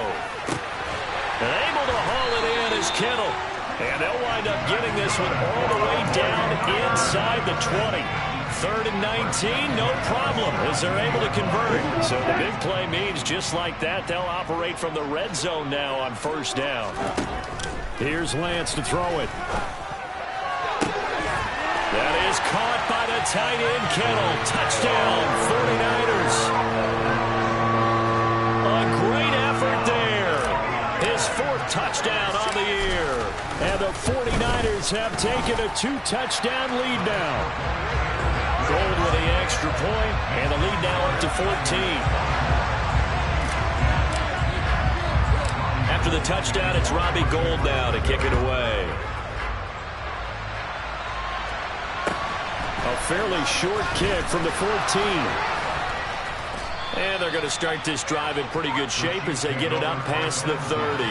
And able to haul it in is Kittle. And they'll wind up getting this one all the way down inside the 20. 3rd and 19, no problem, as they're able to convert. So the big play means just like that, they'll operate from the red zone now on first down. Here's Lance to throw it. That is caught by the tight end, Kittle. Touchdown, 49ers. A great effort there. His 4th touchdown on the year. And the 49ers have taken a 2-touchdown lead now. Gold with the extra point, and the lead now up to 14. After the touchdown, it's Robbie Gould now to kick it away. A fairly short kick from the 14. And they're going to start this drive in pretty good shape as they get it up past the 30.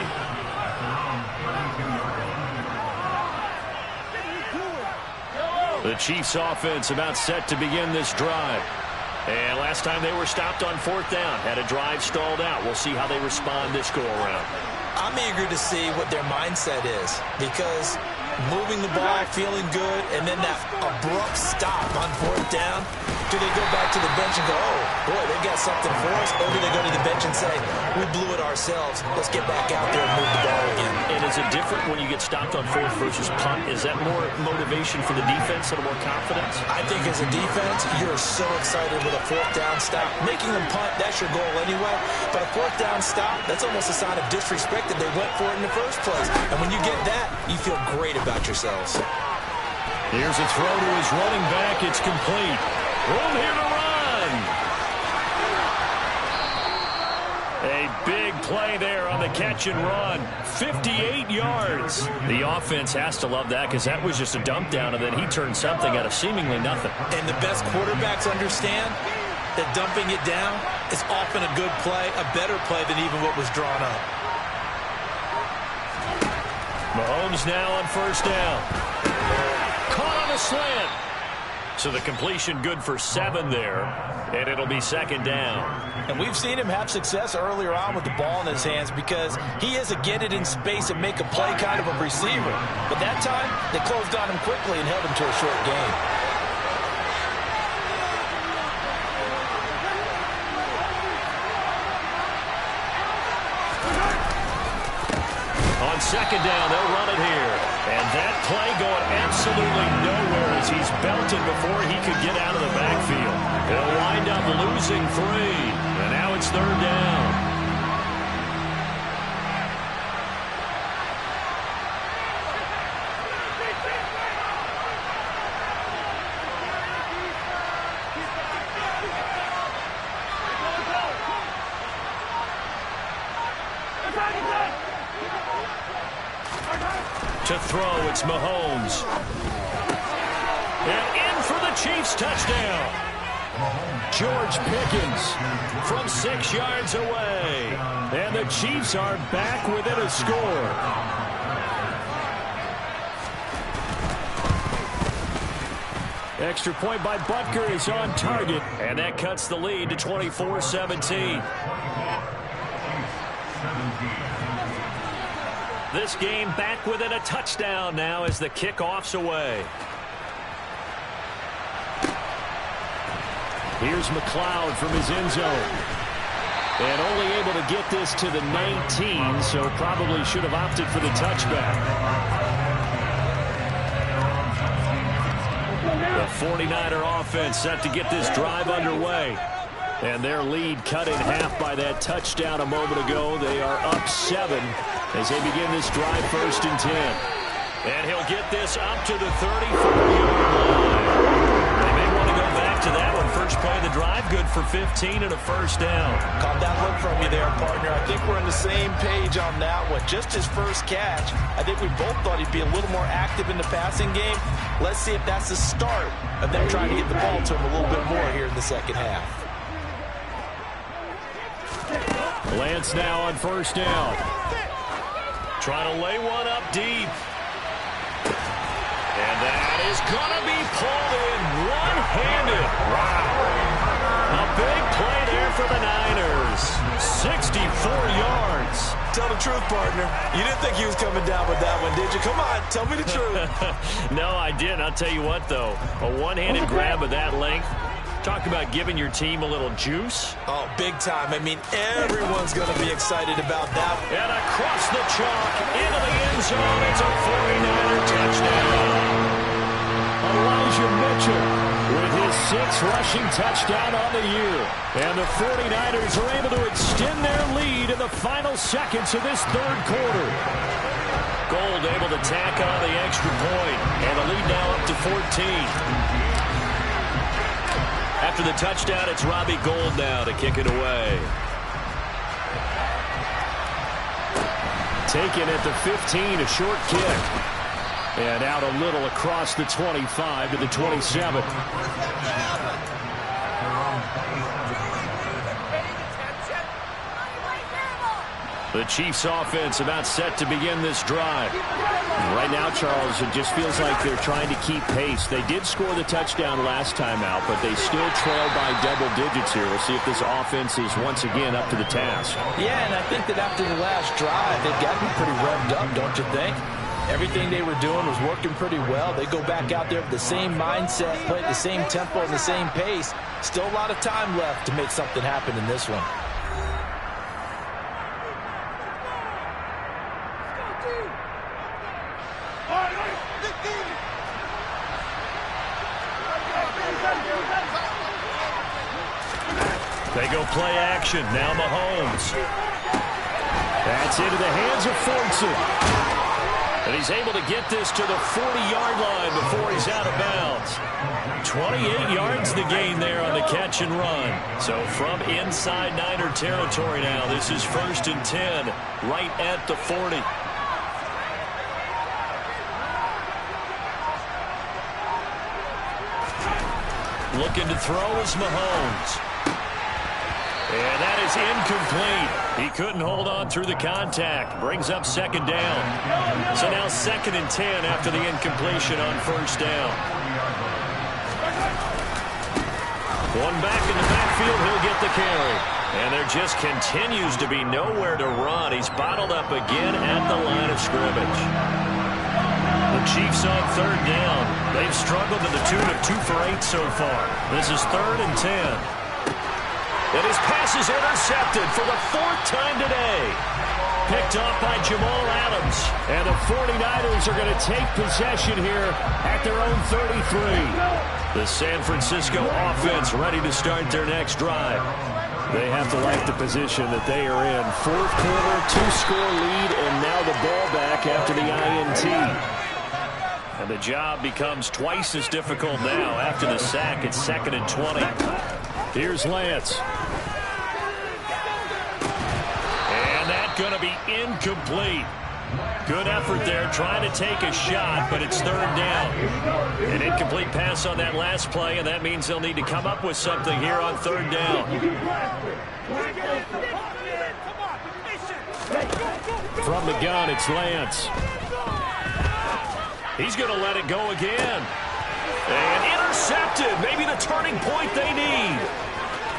The Chiefs offense about set to begin this drive. And last time they were stopped on 4th down, had a drive stalled out. We'll see how they respond this go-around. I'm eager to see what their mindset is, because moving the ball, feeling good, and then that abrupt stop on 4th down, do they go back to the bench and go, oh, boy, they've got something for us? Or do they go to the bench and say, we blew it ourselves, let's get back out there and move the ball again? And is it different when you get stopped on 4th versus punt? Is that more motivation for the defense, a little more confidence? I think as a defense, you're so excited with a 4th down stop. Making them punt, that's your goal anyway. But a 4th down stop, that's almost a sign of disrespect that they went for it in the first place. And when you get that, you feel great about yourselves. Here's a throw to his running back. It's complete. Room here to run. A big play there on the catch and run. 58 yards. The offense has to love that because that was just a dump down, and then he turned something out of seemingly nothing. And the best quarterbacks understand that dumping it down is often a good play, a better play than even what was drawn up. Mahomes now on first down. Caught on a slant. So the completion good for 7 there, and it'll be second down. And we've seen him have success earlier on with the ball in his hands because he is a get it in space and make a play kind of a receiver. But that time, they closed on him quickly and held him to a short gain. On second down, they'll run it here. And that play going absolutely nowhere as he's belted before he could get out of the backfield. They'll wind up losing 3. And now it's third down. To throw, it's Mahomes. And in for the Chiefs touchdown. George Pickens from 6 yards away. And the Chiefs are back within a score. Extra point by Butker is on target. And that cuts the lead to 24-17. This game back within a touchdown now as the kickoff's away. Here's McLeod from his end zone. And only able to get this to the 19, so probably should have opted for the touchback. The 49er offense set to get this drive underway. And their lead cut in half by that touchdown a moment ago. They are up 7 as they begin this drive, 1st and 10. And he'll get this up to the 34-yard line. They may want to go back to that one. First play of the drive, good for 15 and a first down. Caught that look from you there, partner. I think we're on the same page on that one. Just his first catch. I think we both thought he'd be a little more active in the passing game. Let's see if that's the start of them trying to get the ball to him a little bit more here in the second half. Lance now on first down. Trying to lay one up deep. And that is going to be pulled in one-handed. Wow. A big play there for the Niners. 64 yards. Tell the truth, partner. You didn't think he was coming down with that one, did you? Come on, tell me the truth. No, I didn't. I'll tell you what, though. A one-handed grab of that length. Talk about giving your team a little juice. Oh, big time. I mean, everyone's going to be excited about that. And across the chalk, into the end zone. It's a 49er touchdown. Elijah Mitchell with his 6th rushing touchdown on the year. And the 49ers are able to extend their lead in the final seconds of this third quarter. Gold able to tack on the extra point. And the lead now up to 14. After the touchdown, it's Robbie Gould now to kick it away. Taken at the 15, a short kick. And out a little across the 25 to the 27. The Chiefs offense about set to begin this drive. Right now, Charles, it just feels like they're trying to keep pace. They did score the touchdown last time out, but they still trail by double digits here. We'll see if this offense is once again up to the task. Yeah, and I think that after the last drive, they've got to be pretty revved up, don't you think? Everything they were doing was working pretty well. They go back out there with the same mindset, play at the same tempo and the same pace. Still a lot of time left to make something happen in this one. They go play action. Now Mahomes. That's into the hands of Fortson. And he's able to get this to the 40-yard line before he's out of bounds. 28 yards the gain there on the catch and run. So from inside Niner territory now, this is 1st and 10, right at the 40. Looking to throw is Mahomes. And that is incomplete. He couldn't hold on through the contact. Brings up 2nd down. So now 2nd and 10 after the incompletion on 1st down. One back in the backfield, he'll get the carry. And there just continues to be nowhere to run. He's bottled up again at the line of scrimmage. The Chiefs on 3rd down. They've struggled to the tune of 2 for 8 so far. This is 3rd and 10. And his pass is intercepted for the 4th time today. Picked off by Jamal Adams. And the 49ers are going to take possession here at their own 33. The San Francisco offense ready to start their next drive. They have to like the position that they are in. 4th quarter, 2-score lead, and now the ball back after the INT. And the job becomes twice as difficult now after the sack. It's 2nd and 20. Here's Lance. And that's going to be incomplete. Good effort there trying to take a shot, but it's 3rd down. An incomplete pass on that last play, and that means they'll need to come up with something here on 3rd down. From the gun, it's Lance. He's going to let it go again. And intercepted. Maybe the turning point they need.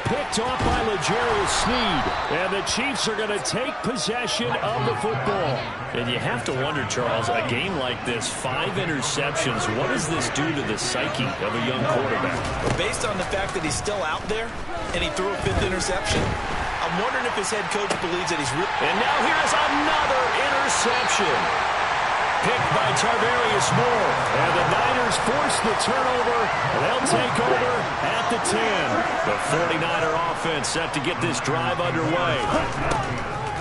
Picked off by L'Jarius Sneed. And the Chiefs are going to take possession of the football. And you have to wonder, Charles, a game like this, 5 interceptions, what does this do to the psyche of a young quarterback? Well, based on the fact that he's still out there and he threw a 5th interception, I'm wondering if his head coach believes that he's real. And now here's another interception. Picked by Tarvarius Moore. And the Niners force the turnover. They'll take over at the 10. The 49er offense set to get this drive underway.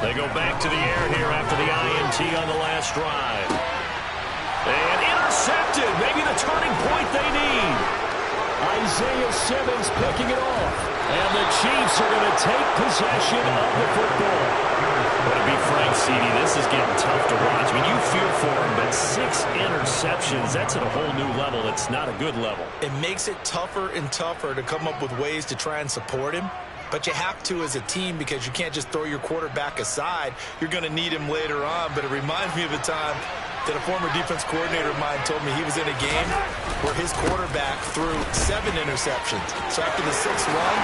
They go back to the air here after the INT on the last drive. And intercepted. Maybe the turning point they need. Isaiah Simmons picking it off. And the Chiefs are going to take possession of the football. But to be frank, CD, this is getting tough to watch. I mean, you feel for him, but 6 interceptions, that's at a whole new level. It's not a good level. It makes it tougher and tougher to come up with ways to try and support him. But you have to as a team because you can't just throw your quarterback aside. You're going to need him later on. But it reminds me of a time that a former defense coordinator of mine told me he was in a game where his quarterback threw 7 interceptions. So after the 6th run,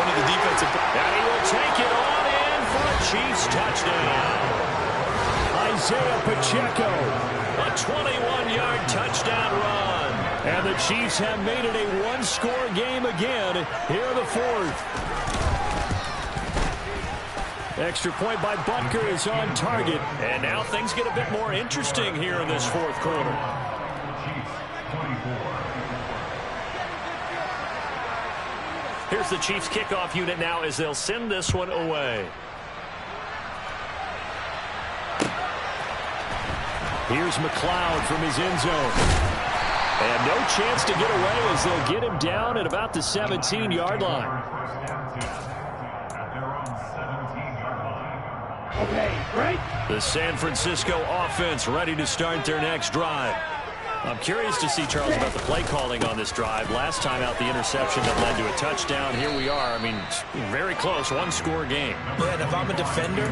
one of the defensive... And he will take it on in for a Chiefs touchdown. Isaiah Pacheco, a 21-yard touchdown run. And the Chiefs have made it a 1-score game again here in the 4th. Extra point by Butker is on target. And now things get a bit more interesting here in this 4th quarter. Here's the Chiefs kickoff unit now as they'll send this one away. Here's McLeod from his end zone. And no chance to get away as they'll get him down at about the 17-yard line. Okay, break. The San Francisco offense ready to start their next drive. I'm curious to see, Charles, about the play calling on this drive. Last time out, the interception that led to a touchdown. Here we are. I mean, very close, 1-score game. Yeah, and if I'm a defender,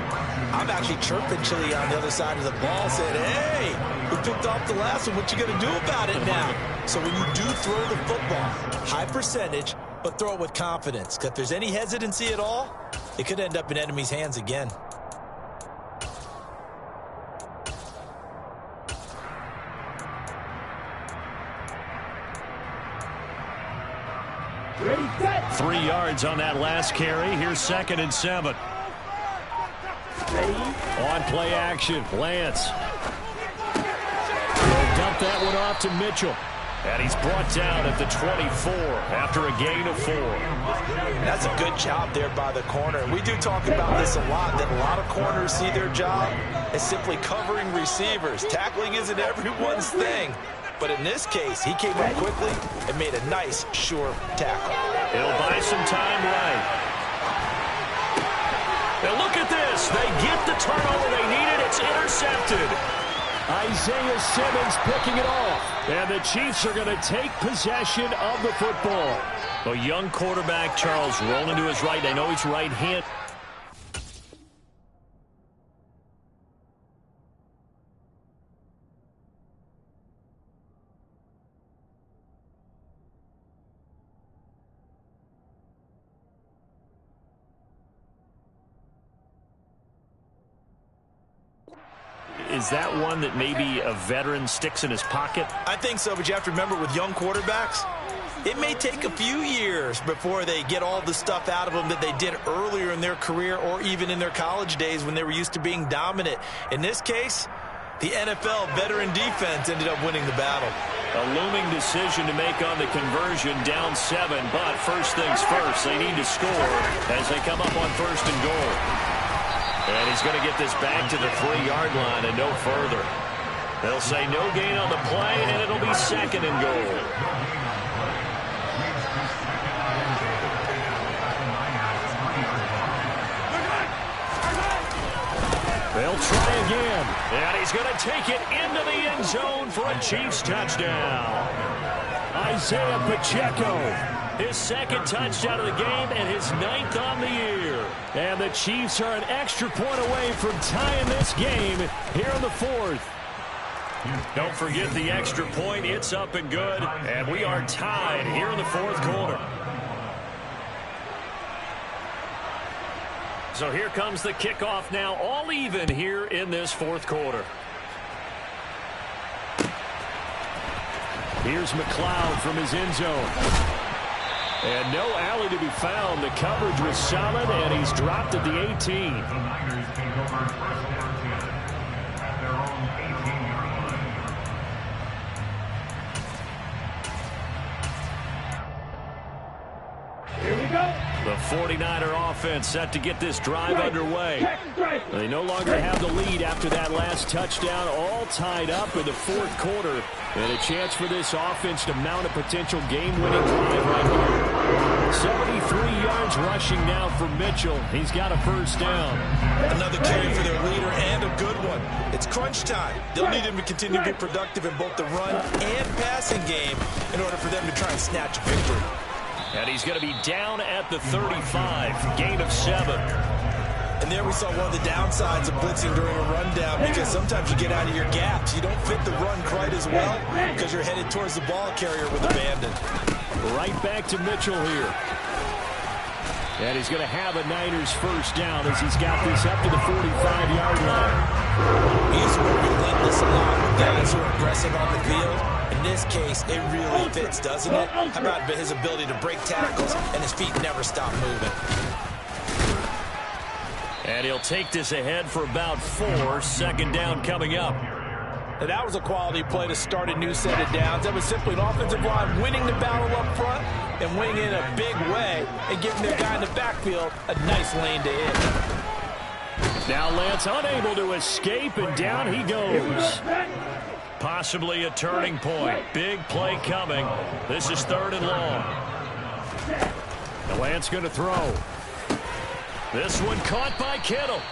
I'm actually chirping Chili on the other side of the ball, saying, hey, we picked off the last one. What you going to do about it now? So when you do throw the football, high percentage, but throw it with confidence. Because if there's any hesitancy at all, it could end up in enemy's hands again. Ready, set. 3 yards on that last carry. Here's 2nd and 7. Ready. On play action, Lance. They'll dump that one off to Mitchell. And he's brought down at the 24 after a gain of 4. That's a good job there by the corner. We do talk about this a lot, that a lot of corners see their job as simply covering receivers. Tackling isn't everyone's thing. But in this case, he came up quickly and made a nice, sure tackle. It'll buy some time right. Now look at this. They get the turnover they needed. It's intercepted. Isaiah Simmons picking it off. And the Chiefs are going to take possession of the football. A young quarterback, Charles, rolling to his right. They know he's right-handed. Is that one that maybe a veteran sticks in his pocket? I think so, but you have to remember with young quarterbacks, it may take a few years before they get all the stuff out of them that they did earlier in their career or even in their college days when they were used to being dominant. In this case, the NFL veteran defense ended up winning the battle. A looming decision to make on the conversion, down 7, but first things first, they need to score as they come up on 1st and goal. And he's going to get this back to the 3-yard line and no further. They'll say no gain on the play, and it'll be 2nd and goal. They'll try again. And he's going to take it into the end zone for a Chiefs touchdown. Isaiah Pacheco. His 2nd touchdown of the game and his 9th on the year. And the Chiefs are an extra point away from tying this game here in the 4th. Don't forget the extra point. It's up and good. And we are tied here in the 4th quarter. So here comes the kickoff now, all even here in this 4th quarter. Here's McLeod from his end zone. And no alley to be found. The coverage was solid, and he's dropped at the 18. Here we go. The 49er offense set to get this drive underway. They no longer have the lead after that last touchdown, all tied up in the 4th quarter. And a chance for this offense to mount a potential game-winning drive right here. 73 yards rushing now for Mitchell. He's got a 1st down. Another carry for their leader and a good one. It's crunch time. They'll need him to continue to be productive in both the run and passing game in order for them to try and snatch a victory. And he's going to be down at the 35, gain of 7. And there we saw one of the downsides of blitzing during a rundown, because sometimes you get out of your gaps. You don't fit the run quite as well because you're headed towards the ball carrier with abandon. Right back to Mitchell here. And he's going to have a Niners 1st down as he's got this up to the 45-yard line. He's working relentless along with guys who are aggressive on the field. In this case, it really fits, doesn't it? How about his ability to break tackles and his feet never stop moving? And he'll take this ahead for about 4. 2nd down coming up. And that was a quality play to start a new set of downs. That was simply an offensive line winning the battle up front and winning in a big way and giving their guy in the backfield a nice lane to hit. Now Lance unable to escape, and down he goes. Possibly a turning point. Big play coming. This is 3rd and long. Lance going to throw. This one caught by Kittle.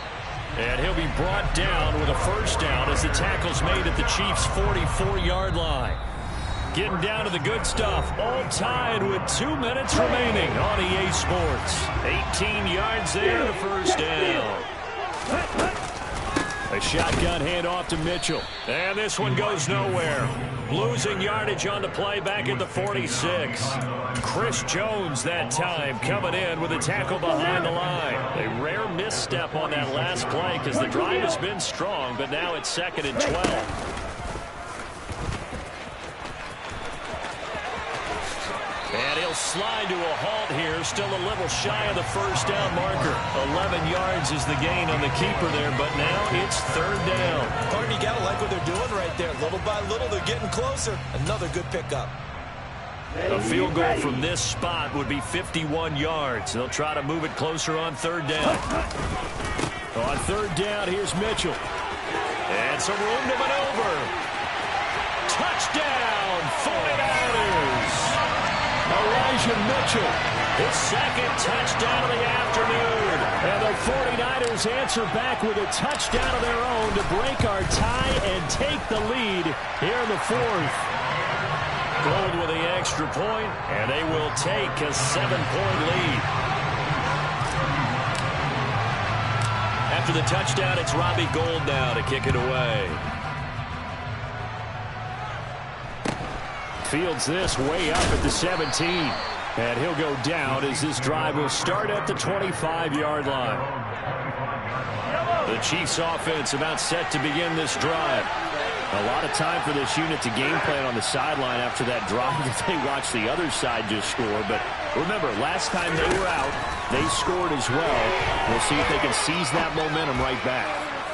And he'll be brought down with a 1st down as the tackle's made at the Chiefs' 44-yard line. Getting down to the good stuff. All tied with 2 minutes remaining on EA Sports. 18 yards there, the 1st down. A shotgun handoff to Mitchell. And this one goes nowhere. Losing yardage on the play back at the 46. Chris Jones that time coming in with a tackle behind the line. A rare misstep on that last play because the drive has been strong, but now it's 2nd and 12. And he'll slide to a halt here. Still a little shy of the first down marker. 11 yards is the gain on the keeper there, but now it's third down. Pardon, you got to like what they're doing right there. Little by little, they're getting closer. Another good pickup. A field goal from this spot would be 51 yards. They'll try to move it closer on third down. On third down, here's Mitchell. And some room to maneuver. Touchdown, 49ers. Elijah Mitchell, his second touchdown of the afternoon. And the 49ers answer back with a touchdown of their own to break our tie and take the lead here in the fourth. Gold with the extra point, and they will take a 7-point lead. After the touchdown, it's Robbie Gould now to kick it away. Fields this way up at the 17. And he'll go down as this drive will start at the 25-yard line. The Chiefs offense about set to begin this drive. A lot of time for this unit to game plan on the sideline after that drive that they watched the other side just score. But remember, last time they were out, they scored as well. We'll see if they can seize that momentum right back.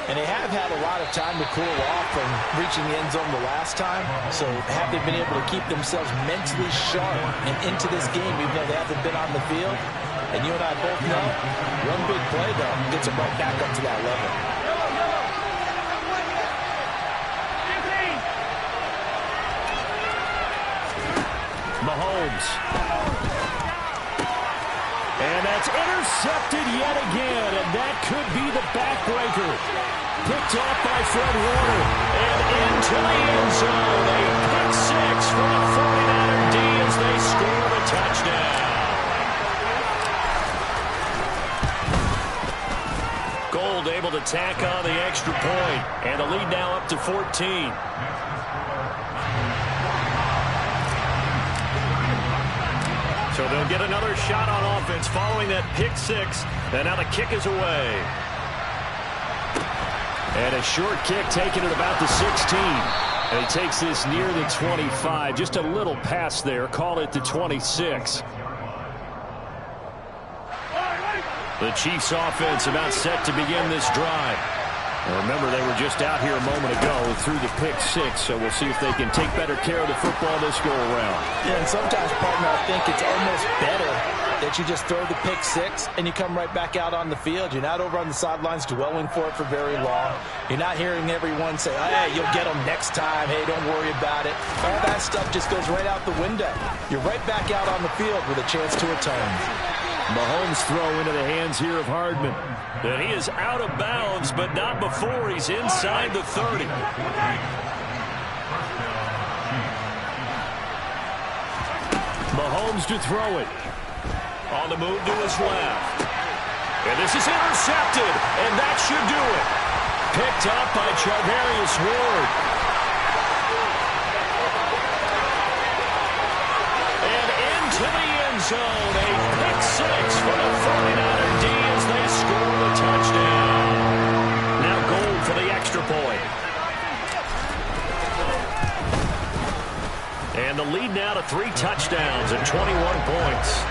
And they have had a lot of time to cool off from reaching the end zone the last time. So have they been able to keep themselves mentally sharp and into this game, even though they haven't been on the field? And you and I both know, one big play, though, gets them right back up to that level. Mahomes. And that's intercepted yet again, and that could be the backbreaker. Picked off by Fred Warner, and into the end zone. A pick six for the 49er D as they score the touchdown. Gould able to tack on the extra point, and the lead now up to 14. So they'll get another shot on offense following that pick six. And now the kick is away. And a short kick taken at about the 16. And he takes this near the 25. Just a little pass there. Call it the 26. The Chiefs offense about set to begin this drive. And remember, they were just out here a moment ago through the pick six, so we'll see if they can take better care of the football this go-around. Yeah, and sometimes, partner, I think it's almost better that you just throw the pick six and you come right back out on the field. You're not over on the sidelines dwelling for it for very long. You're not hearing everyone say, hey, you'll get them next time. Hey, don't worry about it. All that stuff just goes right out the window. You're right back out on the field with a chance to atone. Mahomes throw into the hands here of Hardman. And he is out of bounds, but not before he's inside the 30. Mahomes to throw it. On the move to his left. And this is intercepted, and that should do it. Picked up by Charvarius Ward. And into the end zone, a pick six for the 49er D as they score the touchdown. Now Gould for the extra point. And the lead now to 3 touchdowns and 21 points.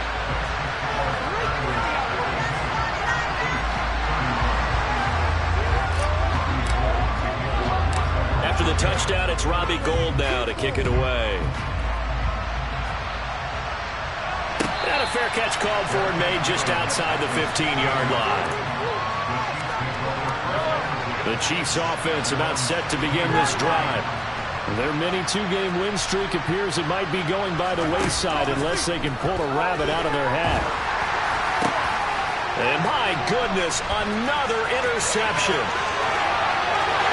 After the touchdown, it's Robbie Gould now to kick it away. And a fair catch called for and made just outside the 15-yard line. The Chiefs offense about set to begin this drive. Their mini 2-game win streak appears it might be going by the wayside unless they can pull a rabbit out of their hat. And my goodness, another interception.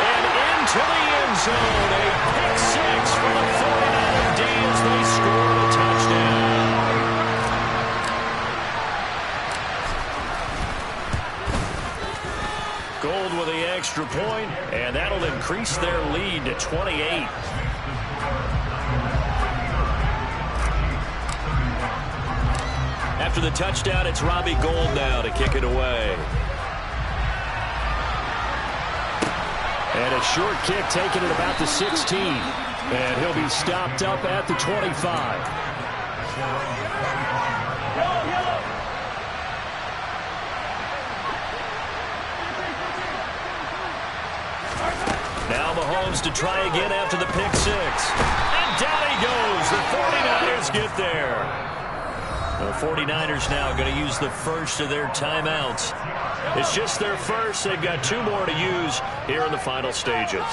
And into the end zone, a pick six for the 49er D as they score the touchdown. Gould with the extra point, and that'll increase their lead to 28. After the touchdown, it's Robbie Gould now to kick it away. And a short kick taken at about the 16. And he'll be stopped up at the 25. Mahomes to try again after the pick six. And down he goes. The 49ers get there. The 49ers now going to use the first of their timeouts. It's just their first. They've got 2 more to use here in the final stages.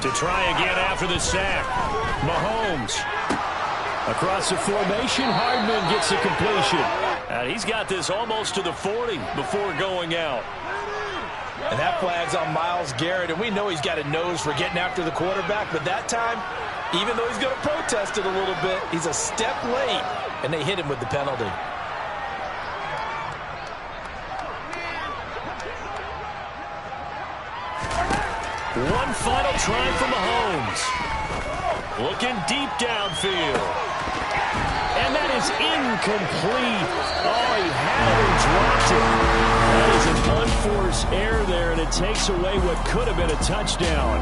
To try again after the sack. Mahomes. Across the formation, Hardman gets the completion. And he's got this almost to the 40 before going out. And that flag's on Myles Garrett, and we know he's got a nose for getting after the quarterback, but that time, even though he's going to protest it a little bit, he's a step late, and they hit him with the penalty. One final try for Mahomes. Looking deep downfield. And that is incomplete. Oh, he had it and dropped it. That is an unforced error there, and it takes away what could have been a touchdown.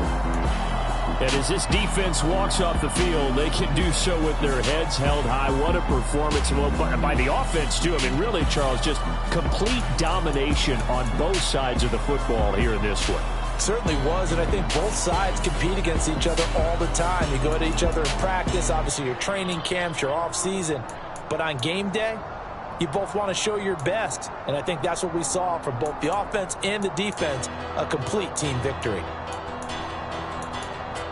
And as this defense walks off the field, they can do so with their heads held high. What a performance by the offense, too. I mean, really, Charles, just complete domination on both sides of the football here in this one. Certainly was, and I think both sides compete against each other all the time. You go at each other in practice, obviously your training camps, your off-season. But on game day, you both want to show your best. And I think that's what we saw from both the offense and the defense, a complete team victory.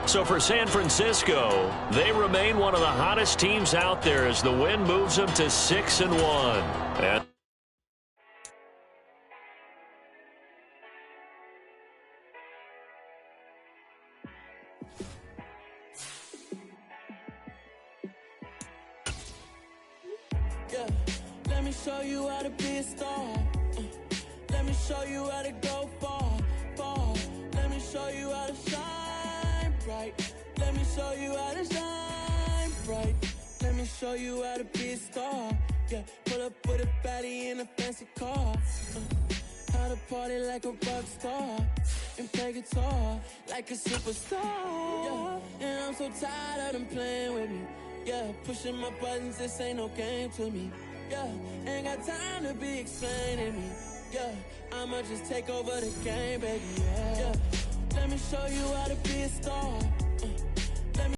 So for San Francisco, they remain one of the hottest teams out there as the win moves them to 6-1. Let me show you how to be a star. Let me show you how to go far, far. Let me show you how to shine bright. Let me show you how to shine bright. Let me show you how to be a star. Yeah, pull up with a baddie in a fancy car. How to party like a rock star and play guitar like a superstar. Yeah, and I'm so tired of them playing with me. Yeah, pushing my buttons, this ain't no game to me. Yeah, ain't got time to be explaining me. Yeah, I'ma just take over the game, baby. Yeah, let me show you how to be a star.